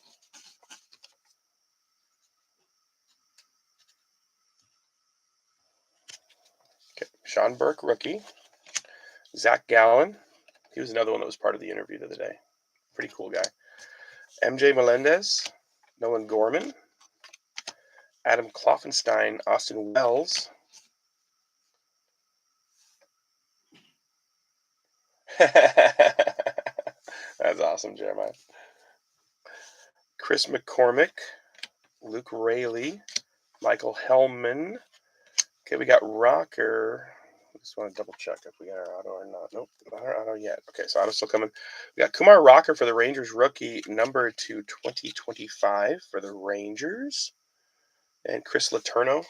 Okay. Sean Burke, rookie. Zach Gallen. He was another one that was part of the interview the other day. Pretty cool guy. MJ Melendez, Nolan Gorman, Adam Kloffenstein, Austin Wells. That's awesome, Jeremiah. Chris McCormick, Luke Rayleigh, Michael Hellman. Okay, we got Rocker. I just want to double check if we got our auto or not. Nope, not our auto yet. Okay, so auto's still coming. We got Kumar Rocker for the Rangers rookie, number to 2025 for the Rangers. And Chris Letourneau.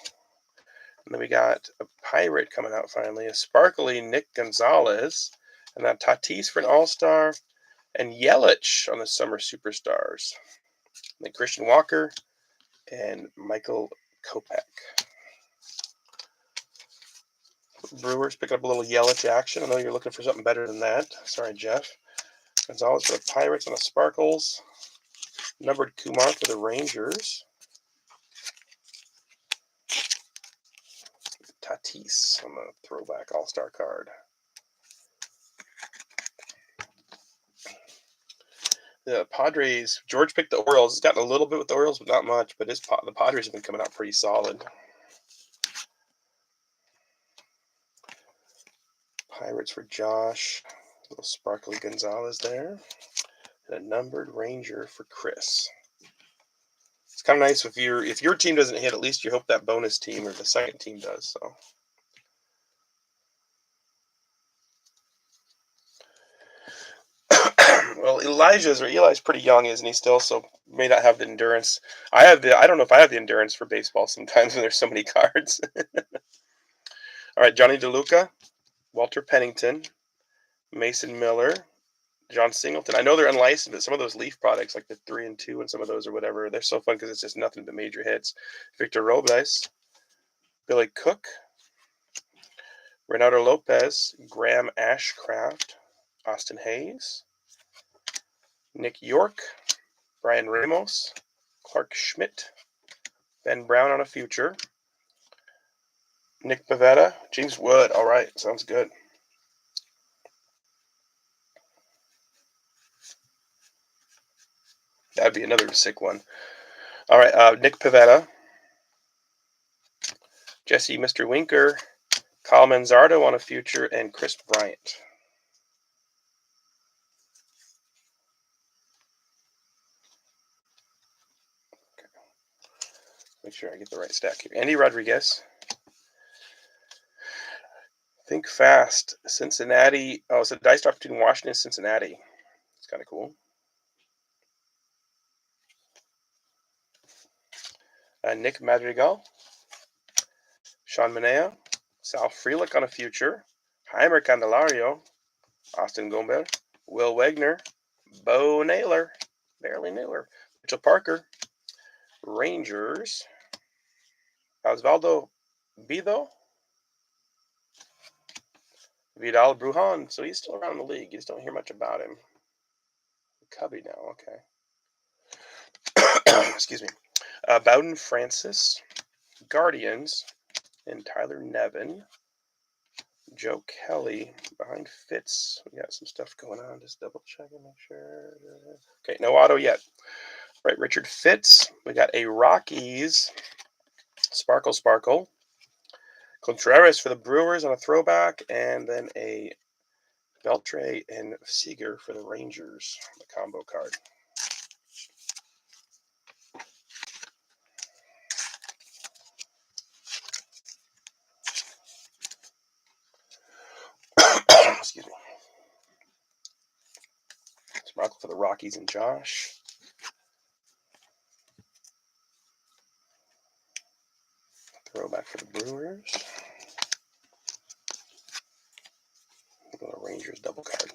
And then we got a Pirate coming out finally, a sparkly Nick Gonzalez. And then Tatis for an All-Star. And Yelich on the Summer Superstars. And then Christian Walker and Michael Kopech. Brewers picking up a little Yelich action. I know you're looking for something better than that. Sorry, Jeff. Gonzalez for the Pirates on the Sparkles. Numbered Kumar for the Rangers. Tatis on the throwback All-Star card. The Padres, George picked the Orioles. He's gotten a little bit with the Orioles, but not much. But the Padres have been coming out pretty solid. Pirates for Josh. A little sparkly Gonzalez there. And a numbered Ranger for Chris. It's kind of nice if your team doesn't hit, at least you hope that bonus team or the second team does. So. Well, Eli's pretty young, isn't he? Still, so may not have the endurance. I don't know if I have the endurance for baseball sometimes when there's so many cards. All right, Johnny DeLuca, Walter Pennington, Mason Miller, John Singleton. I know they're unlicensed, but some of those Leaf products, like the 3 and 2 and some of those or whatever, they're so fun because it's just nothing but major hits. Victor Robles, Billy Cook, Renato Lopez, Graham Ashcraft, Austin Hayes, Nick York, Brian Ramos, Clark Schmidt, Ben Brown on a future, Nick Pavetta, James Wood. All right, sounds good. That'd be another sick one. All right, Nick Pavetta, Jesse Mr. Winker, Kyle Manzardo on a future, and Chris Bryant. Okay. Make sure I get the right stack here. Andy Rodriguez. Think Fast, Cincinnati. Oh, it's a dice drop between Washington and Cincinnati. It's kind of cool. Nick Madrigal, Sean Manea, Sal Frelick on a future, Heimer Candelario, Austin Gomber, Will Wegner, Bo Naylor, barely Naylor, Mitchell Parker, Rangers, Osvaldo Bido, Vidal Brujan. So he's still around the league. You just don't hear much about him. Cubby now, okay. Excuse me. Bowden Francis, Guardians, and Tyler Nevin. Joe Kelly behind Fitz. We got some stuff going on. Just double check and make sure. Okay, no auto yet. Right, Richard Fitz. We got a Rockies Sparkle. Contreras for the Brewers on a throwback, and then a Beltre and Seager for the Rangers, the combo card. Excuse me. Sparkle for the Rockies and Josh. Throwback for the Brewers. The Rangers double card.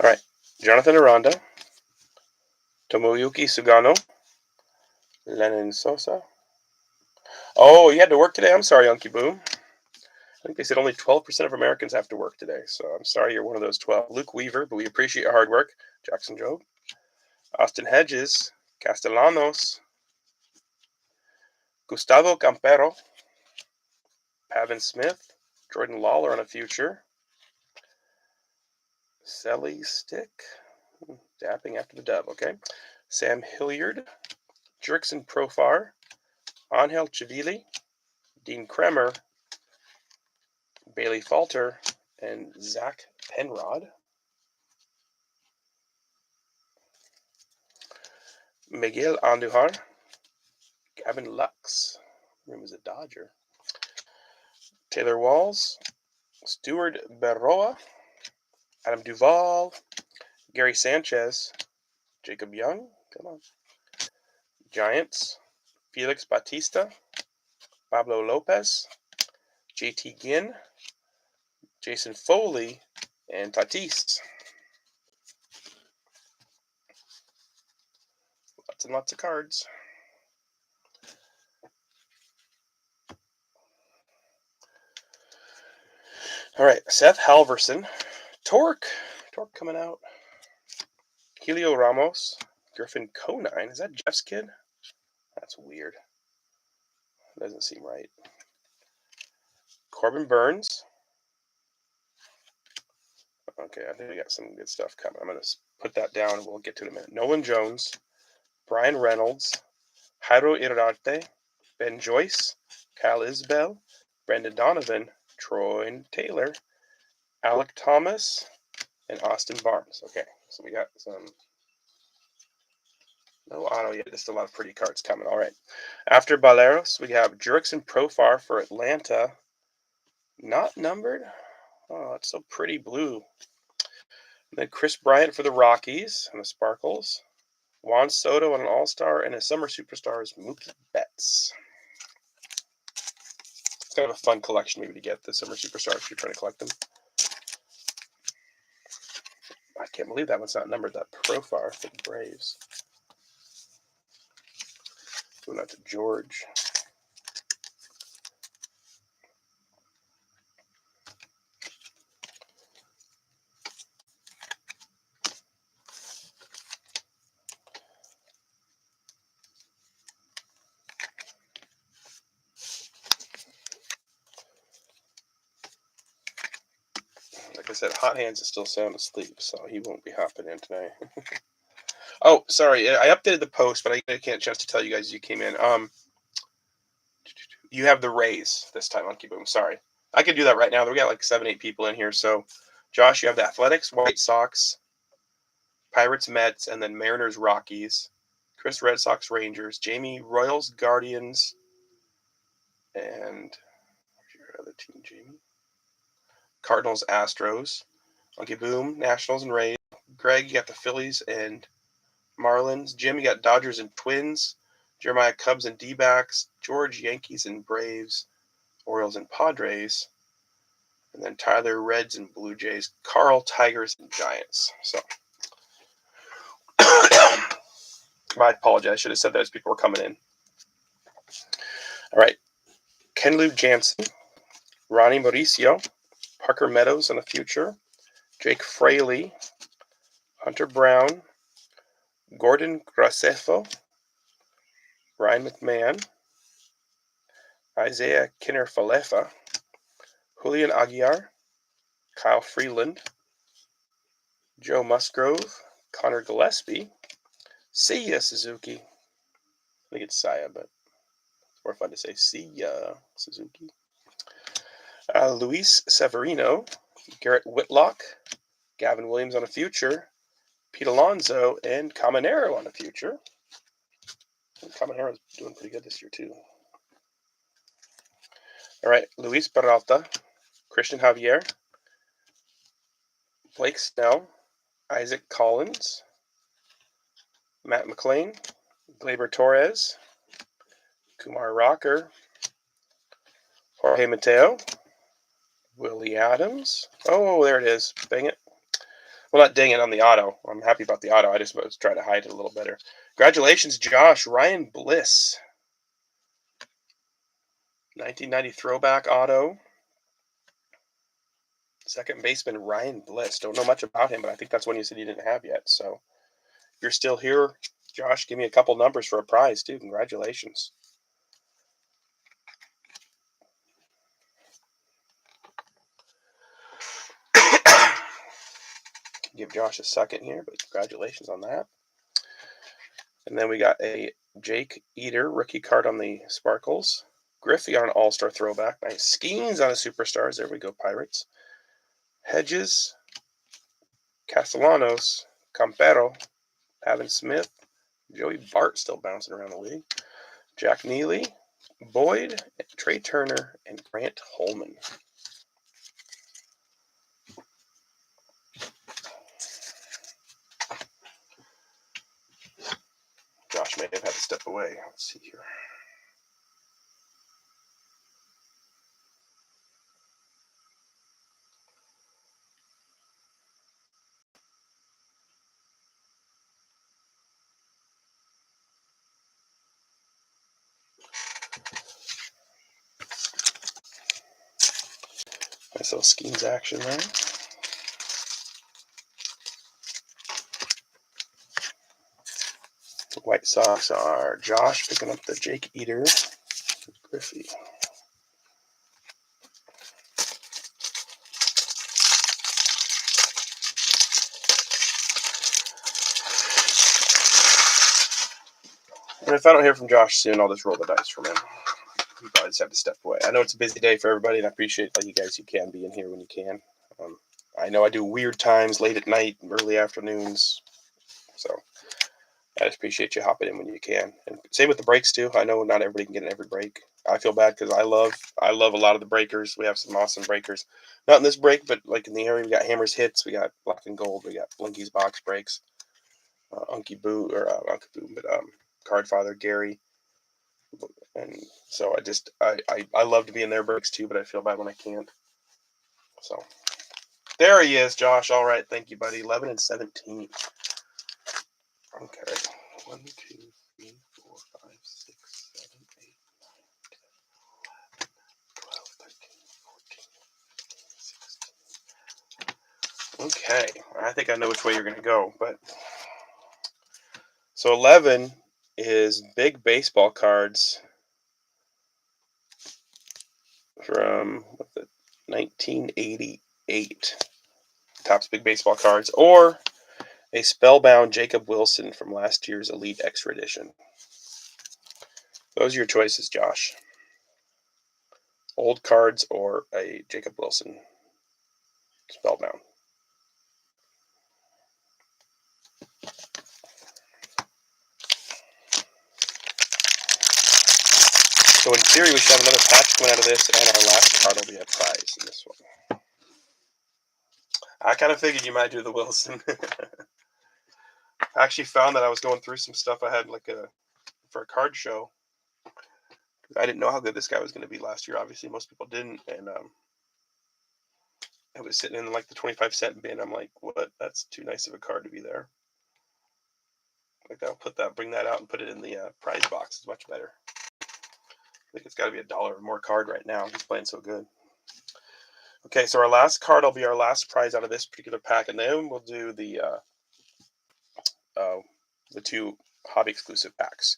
All right. Jonathan Aranda. Tomoyuki Sugano. Lennon Sosa. Oh, you had to work today? I'm sorry, Unky Boom. I think they said only 12% of Americans have to work today. So I'm sorry you're one of those 12. Luke Weaver, but we appreciate your hard work. Jackson Jobe. Austin Hedges. Castellanos. Gustavo Campero. Pavin Smith. Jordan Lawler on a future. Selly Stick. Dapping after the dub, okay. Sam Hilliard. Jurickson Profar. Angel Chavili. Dean Kremer. Bailey Falter. And Zach Penrod. Miguel Andujar. Gavin Lux. Room is a Dodger. Taylor Walls. Stuart Berroa. Adam Duvall. Gary Sanchez. Jacob Young. Come on. Giants. Felix Bautista. Pablo Lopez. JT Ginn. Jason Foley. And Tatis. Lots and lots of cards. All right, Seth Halverson. Torque coming out. Helio Ramos. Griffin Conine. Is that Jeff's kid? That's weird. Doesn't seem right. Corbin Burns. Okay, I think we got some good stuff coming. I'm going to put that down and we'll get to it in a minute. Nolan Jones. Brian Reynolds. Jairo Irarte. Ben Joyce, Kyle Isbell, Brendan Donovan, Troy Taylor, Alec Thomas, and Austin Barnes. Okay, so we got some. No auto yet. Just a lot of pretty cards coming. All right. After Baleros, we have Jurickson Profar for Atlanta. Not numbered. Oh, it's so pretty blue. And then Chris Bryant for the Rockies and the Sparkles. Juan Soto on an All-Star, and a Summer Superstar is Mookie Betts. It's kind of a fun collection maybe to get the Summer Superstars if you're trying to collect them. I can't believe that one's not numbered, that Profar for the Braves. Going out to George. Like I said, Hot Hands is still sound asleep, so he won't be hopping in tonight. Oh, sorry, I updated the post, but I didn't get a chance to tell you guys you came in. You have the Rays this time on Boom. Sorry, I could do that right now. We got like 7, 8 people in here. So, Josh, you have the Athletics, White Sox, Pirates, Mets, and then Mariners, Rockies. Chris, Red Sox, Rangers. Jamie, Royals, Guardians, and where's your other team, Jamie? Cardinals, Astros. Monkey Boom, Nationals, and Rays. Greg, you got the Phillies and Marlins. Jim, you got Dodgers and Twins. Jeremiah, Cubs and D-backs. George, Yankees and Braves. Orioles and Padres. And then Tyler, Reds and Blue Jays. Carl, Tigers and Giants. So, I apologize. I should have said that as people were coming in. All right. Kenley Jansen, Ronnie Mauricio, Parker Meadows in the future, Jake Fraley, Hunter Brown, Gordon Graceffo, Ryan McMahon, Isaiah Kinner-Falefa, Julian Aguiar, Kyle Freeland, Joe Musgrove, Connor Gillespie, Seiya Suzuki. I think it's Saya, but it's more fun to say Seiya Suzuki. Luis Severino, Garrett Whitlock, Gavin Williams on a future, Pete Alonso, and Caminero on a future. Caminero's doing pretty good this year, too. All right, Luis Peralta, Christian Javier, Blake Snell, Isaac Collins, Matt McLean, Gleyber Torres, Kumar Rocker, Jorge Mateo, Willie Adams. Oh, there it is. Dang it. Well, not dang it on the auto. I'm happy about the auto. I just was trying to hide it a little better. Congratulations, Josh. Ryan Bliss. 1990 throwback auto. Second baseman Ryan Bliss. Don't know much about him, but I think that's one you said you didn't have yet. So if you're still here, Josh, give me a couple numbers for a prize, too. Congratulations. Give Josh a second here, but congratulations on that. And then we got a Jake Eater rookie card on the Sparkles. Griffey on an all-star throwback. Nice. Skeens on a Superstars. There we go, Pirates. Hedges, Castellanos, Campero, Pavin Smith, Joey Bart still bouncing around the league. Jack Neely, Boyd, Trey Turner, and Grant Holman. Josh may have had to step away. Let's see here. Nice little Skeens action there. The White Sox are Josh picking up the Jake Eater, Griffey. And if I don't hear from Josh soon, I'll just roll the dice from him. You probably just have to step away. I know it's a busy day for everybody, and I appreciate all you guys who can be in here when you can. I know I do weird times, late at night, early afternoons. So I just appreciate you hopping in when you can. And same with the breaks too. I know not everybody can get in every break. I feel bad because I love a lot of the breakers. We have some awesome breakers. Not in this break, but like in the area, we got Hammers Hits, we got Black and Gold, we got Blinky's Box Breaks, Unky Boo, or Unky Boo, but Cardfather, Gary. And so I love to be in their breaks too, but I feel bad when I can't. So there he is, Josh. All right, thank you, buddy. 11 and 17. Okay. 1, 2, 3, 4, 5, 6, 7, 8, 9, 10, 12, 13, 14, 16. Okay. I think I know which way you're going to go, but so 11 is big baseball cards from 1988. Topps big baseball cards, or a spellbound Jacob Wilson from last year's Elite Extra Edition. Those are your choices, Josh. Old cards or a Jacob Wilson spellbound. So in theory, we should have another patch coming out of this, and our last card will be a prize in this one. I kind of figured you might do the Wilson. I actually found that I was going through some stuff I had for a card show. I didn't know how good this guy was going to be last year. Obviously, most people didn't, and it was sitting in like the 25-cent bin. I'm like, what? That's too nice of a card to be there. Like bring that out and put it in the prize box. It's much better. I think it's got to be $1 or more card right now. He's playing so good. Okay, so our last card will be our last prize out of this particular pack, and then we'll do the 2 hobby exclusive packs.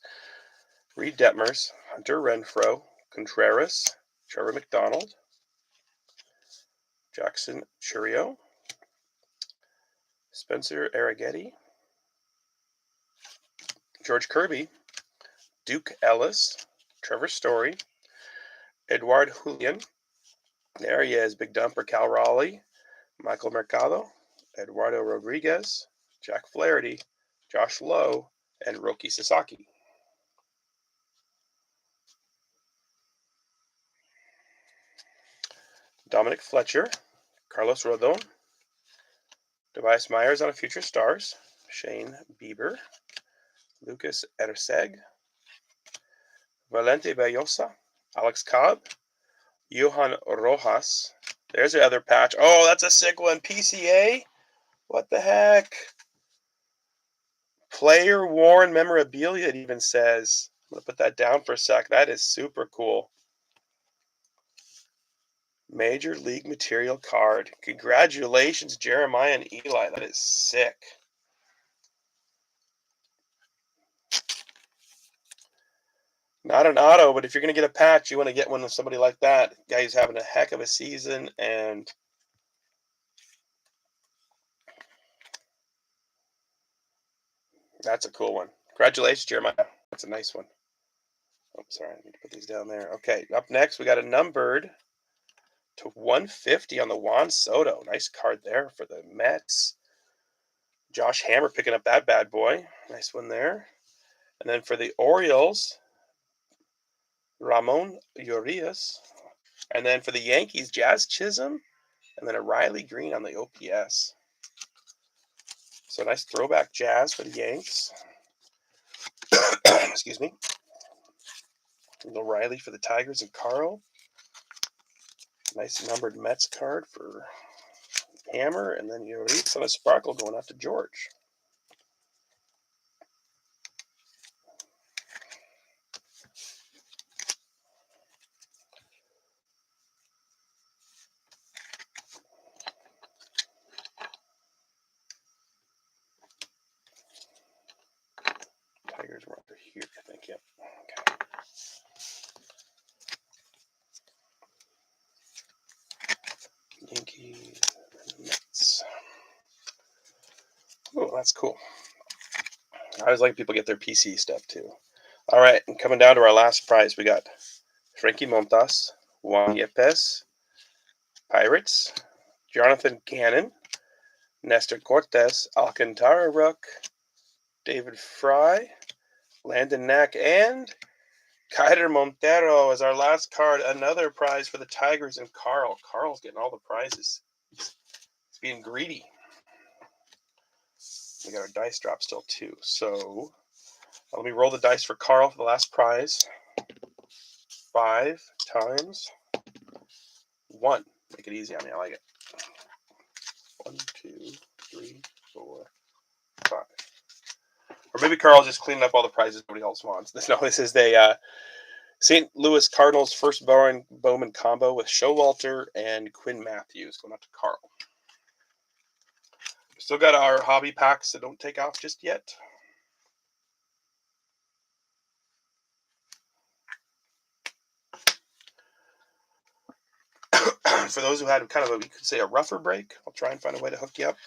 Reed Detmers, Hunter Renfroe, Contreras, Trevor McDonald, Jackson Chourio, Spencer Arrighetti, George Kirby, Duke Ellis, Trevor Story, Edward Julian, there he is, Big Dumper Cal Raleigh, Michael Mercado, Eduardo Rodriguez, Jack Flaherty, Josh Lowe, and Roki Sasaki. Dominic Fletcher, Carlos Rodon, Tobias Myers on a Future Stars, Shane Bieber, Lucas Erceg, Valente Bellosa, Alex Cobb, Johan Rojas. There's the other patch. Oh, that's a sick one. PCA? What the heck? Player worn memorabilia, it even says. I'm going to put that down for a sec. That is super cool. Major League Material card. Congratulations, Jeremiah and Eli. That is sick. Not an auto, but if you're going to get a patch, you want to get one of somebody like that. Guy who's having a heck of a season, and that's a cool one. Congratulations, Jeremiah. That's a nice one. Oh, sorry, I need to put these down there. Okay, up next, we got a numbered to 150 on the Juan Soto. Nice card there for the Mets. Josh Hammer picking up that bad boy. Nice one there. And then for the Orioles, Ramon Urias. And then for the Yankees, Jazz Chisholm. And then a Riley Green on the OPS. So nice throwback Jazz for the Yanks. Excuse me. A little Riley for the Tigers and Carl. Nice numbered Mets card for Hammer. And then Urias on a sparkle going out to George. Tigers were over here, I think. Yep. Okay. Yankees and Mets. Oh, that's cool. I always like people get their PC stuff too. All right, and coming down to our last prize, we got Frankie Montas, Juan Yepes, Pirates, Jonathan Cannon, Nestor Cortez, Alcantara Rook, David Fry, Landon Knack, and Kaider Montero is our last card. Another prize for the Tigers and Carl. Carl's getting all the prizes. He's being greedy. We got our dice drop still too. So let me roll the dice for Carl for the last prize. 5 times 1. Make it easy on me. I like it. 1, 2, 3, 4, 5. Or maybe Carl's just cleaning up all the prizes nobody else wants. No, this is the St. Louis Cardinals first Bowman combo with Showalter and Quinn Matthews going out to Carl. Still got our hobby packs that don't take off just yet. For those who had kind of you could say a rougher break, I'll try and find a way to hook you up.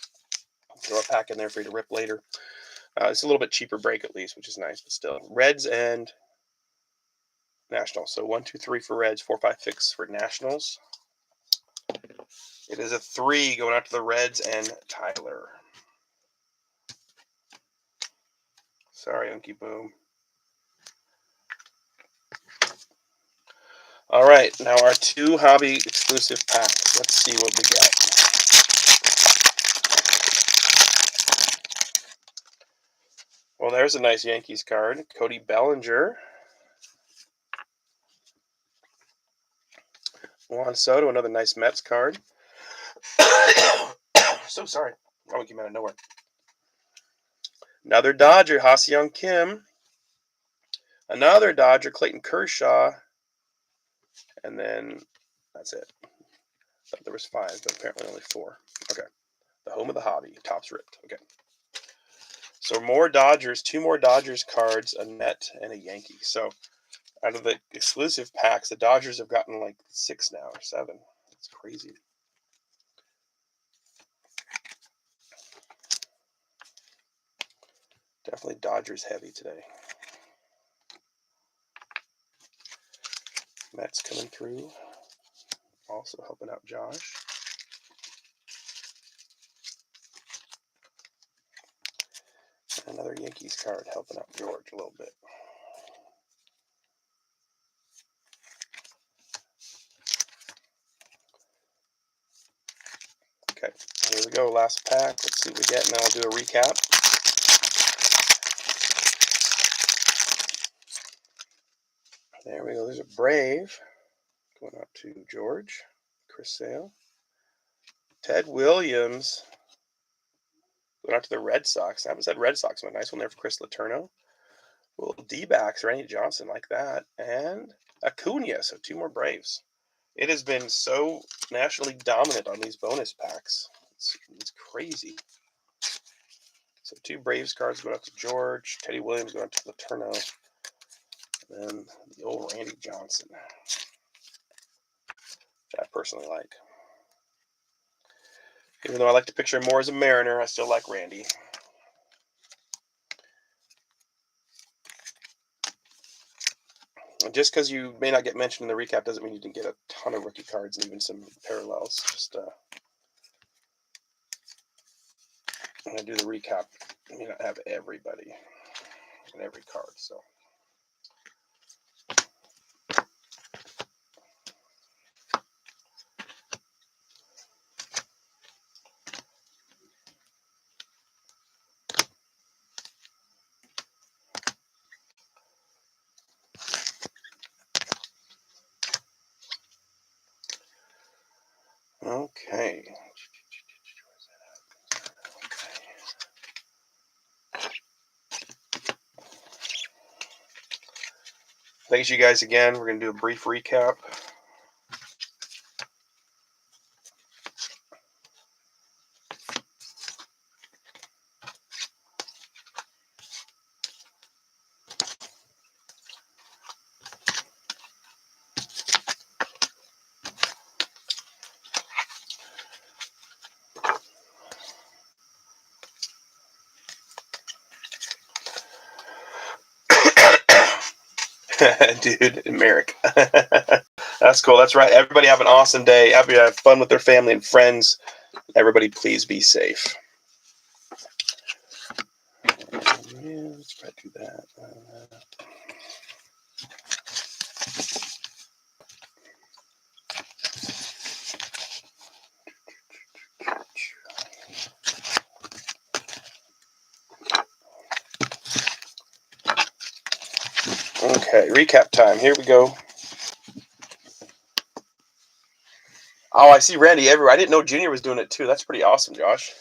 Throw a pack in there for you to rip later. It's a little bit cheaper break at least, which is nice, but still. Reds and Nationals. So 1, 2, 3 for Reds, 4, 5, 6 for Nationals. It is a 3 going out to the Reds and Tyler. Sorry, Unky Boom. All right, now our 2 hobby exclusive packs. Let's see what we got. Well, there's a nice Yankees card. Cody Bellinger. Juan Soto, another nice Mets card. So sorry. Oh, it came out of nowhere. Another Dodger, Ha-Seong Kim. Another Dodger, Clayton Kershaw. And then that's it. Thought there was 5, but apparently only 4. Okay. The home of the hobby. Top's ripped. Okay. So more Dodgers, 2 more Dodgers cards, a Met, and a Yankee. So out of the exclusive packs, the Dodgers have gotten like 6 now or 7. It's crazy. Definitely Dodgers heavy today. Mets coming through. Also helping out Josh. And another Yankees card helping out George a little bit. Okay, here we go. Last pack. Let's see what we get, and then I'll do a recap. There we go. There's a Brave going out to George. Chris Sale. Ted Williams going out to the Red Sox. I haven't said Red Sox one. Nice one there for Chris Letourneau. A little D-backs, Randy Johnson like that. And Acuna, so 2 more Braves. It has been so nationally dominant on these bonus packs. It's crazy. So 2 Braves cards going out to George. Teddy Williams going out to Letourneau. And then the old Randy Johnson, which I personally like. Even though I like to picture him more as a Mariner, I still like Randy. And just because you may not get mentioned in the recap doesn't mean you didn't get a ton of rookie cards and even some parallels. Just when I do the recap, I may not have everybody in every card. So. Okay. Thanks you guys again. We're going to do a brief recap. Dude, Merrick. That's cool. That's right. Everybody have an awesome day. Have fun with their family and friends. Everybody, please be safe. Yeah, let's try to do that. Okay, recap time. Here we go. Oh, I see Randy everywhere. I didn't know Junior was doing it too. That's pretty awesome, Josh.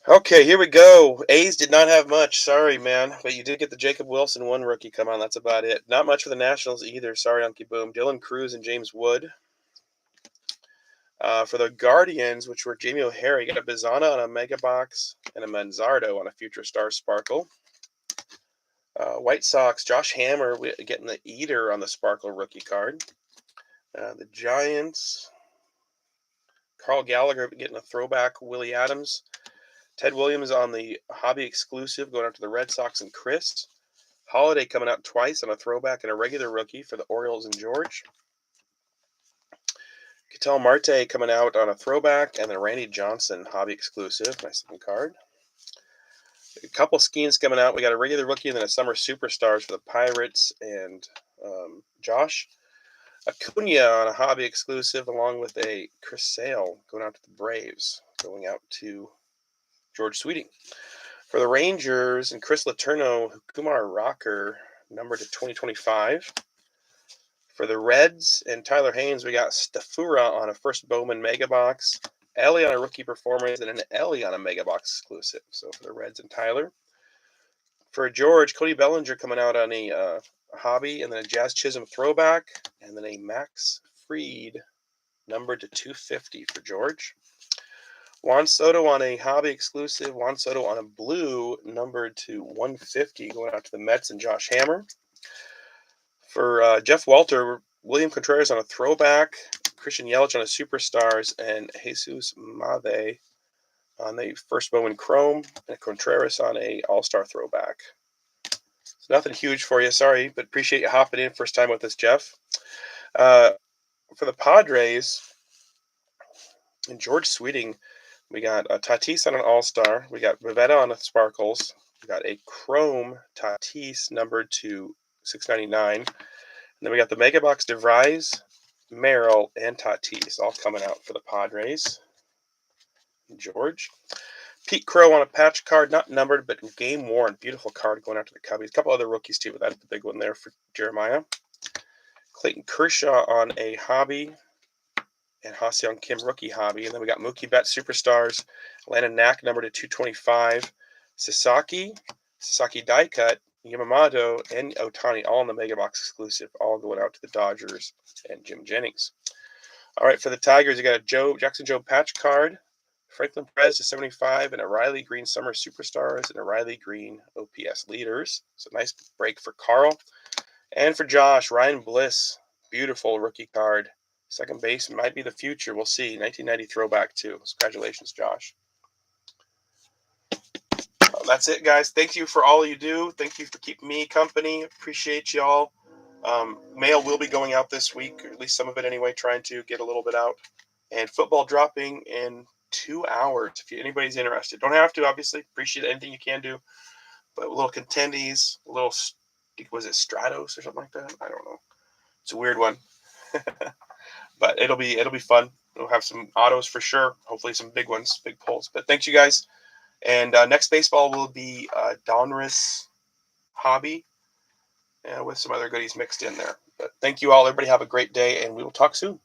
Okay, here we go. A's did not have much. Sorry, man. But you did get the Jacob Wilson one rookie come on. That's about it. Not much for the Nationals either. Sorry, Unky Boom. Dylan Cruz and James Wood. For the Guardians, which were Jamie O'Hara, you got a Bizana on a Mega Box and a Manzardo on a Future Star Sparkle. White Sox, Josh Hammer getting the Eater on the Sparkle rookie card. The Giants, Carl Gallagher getting a throwback Willie Adams. Ted Williams on the Hobby exclusive going out to the Red Sox and Chris. Holiday coming out twice on a throwback and a regular rookie for the Orioles and George. Ketel Marte coming out on a throwback and then Randy Johnson Hobby exclusive. Nice looking card. A couple schemes coming out. We got a regular rookie and then a summer superstars for the Pirates and Josh. Acuna on a Hobby exclusive along with a Chris Sale going out to the Braves. Going out to George Sweeting. For the Rangers and Chris Letourneau, Kumar Rocker, numbered to 2025. For the Reds and Tyler Haynes, we got Stafura on a first Bowman Mega Box, Ellie on a rookie performance, and an Ellie on a Mega Box exclusive. So for the Reds and Tyler. For George, Cody Bellinger coming out on a Hobby, and then a Jazz Chisholm throwback, and then a Max Fried numbered to 250 for George. Juan Soto on a Hobby exclusive, Juan Soto on a blue numbered to 150 going out to the Mets and Josh Hammer. For Jeff Walter, William Contreras on a throwback, Christian Yelich on a Superstars, and Jesus Mave on the first Bowman Chrome, and Contreras on a All-Star throwback. So nothing huge for you, sorry, but appreciate you hopping in first time with us, Jeff. For the Padres and George Sweeting, we got Tatis on an All-Star. We got Vivetta on the Sparkles. We got a Chrome Tatis numbered to 699. And then we got the Mega Box DeVries, Merrill, and Tatis all coming out for the Padres. George. Pete Crow on a patch card, not numbered, but game worn. Beautiful card going out to the Cubbies. A couple other rookies too, but that's the big one there for Jeremiah. Clayton Kershaw on a Hobby. And Ha-Seong Kim rookie Hobby. And then we got Mookie Betts Superstars, Landon Knack numbered to 225, Sasaki die cut, Yamamoto, and Otani all in the Mega Box exclusive, all going out to the Dodgers and Jim Jennings. All right, for the Tigers, you got a Jackson Joe patch card, Franklin Perez to 75, and a Riley Green Summer Superstars, and a Riley Green OPS Leaders. So nice break for Carl. And for Josh, Ryan Bliss, beautiful rookie card. Second base might be the future. We'll see. 1990 throwback, too. Congratulations, Josh. That's it, guys. Thank you for all you do. Thank you for keeping me company. Appreciate y'all. Mail will be going out this week, or at least some of it anyway, trying to get a little bit out. And football dropping in 2 hours if anybody's interested. Don't have to, obviously. Appreciate anything you can do. But a little Contendies, a little, was it Stratos or something like that? I don't know. It's a weird one. But it'll be fun. We'll have some autos for sure. Hopefully some big ones, big pulls. But thanks, you guys. And next baseball will be Donruss Hobby with some other goodies mixed in there. But thank you all. Everybody have a great day, and we will talk soon.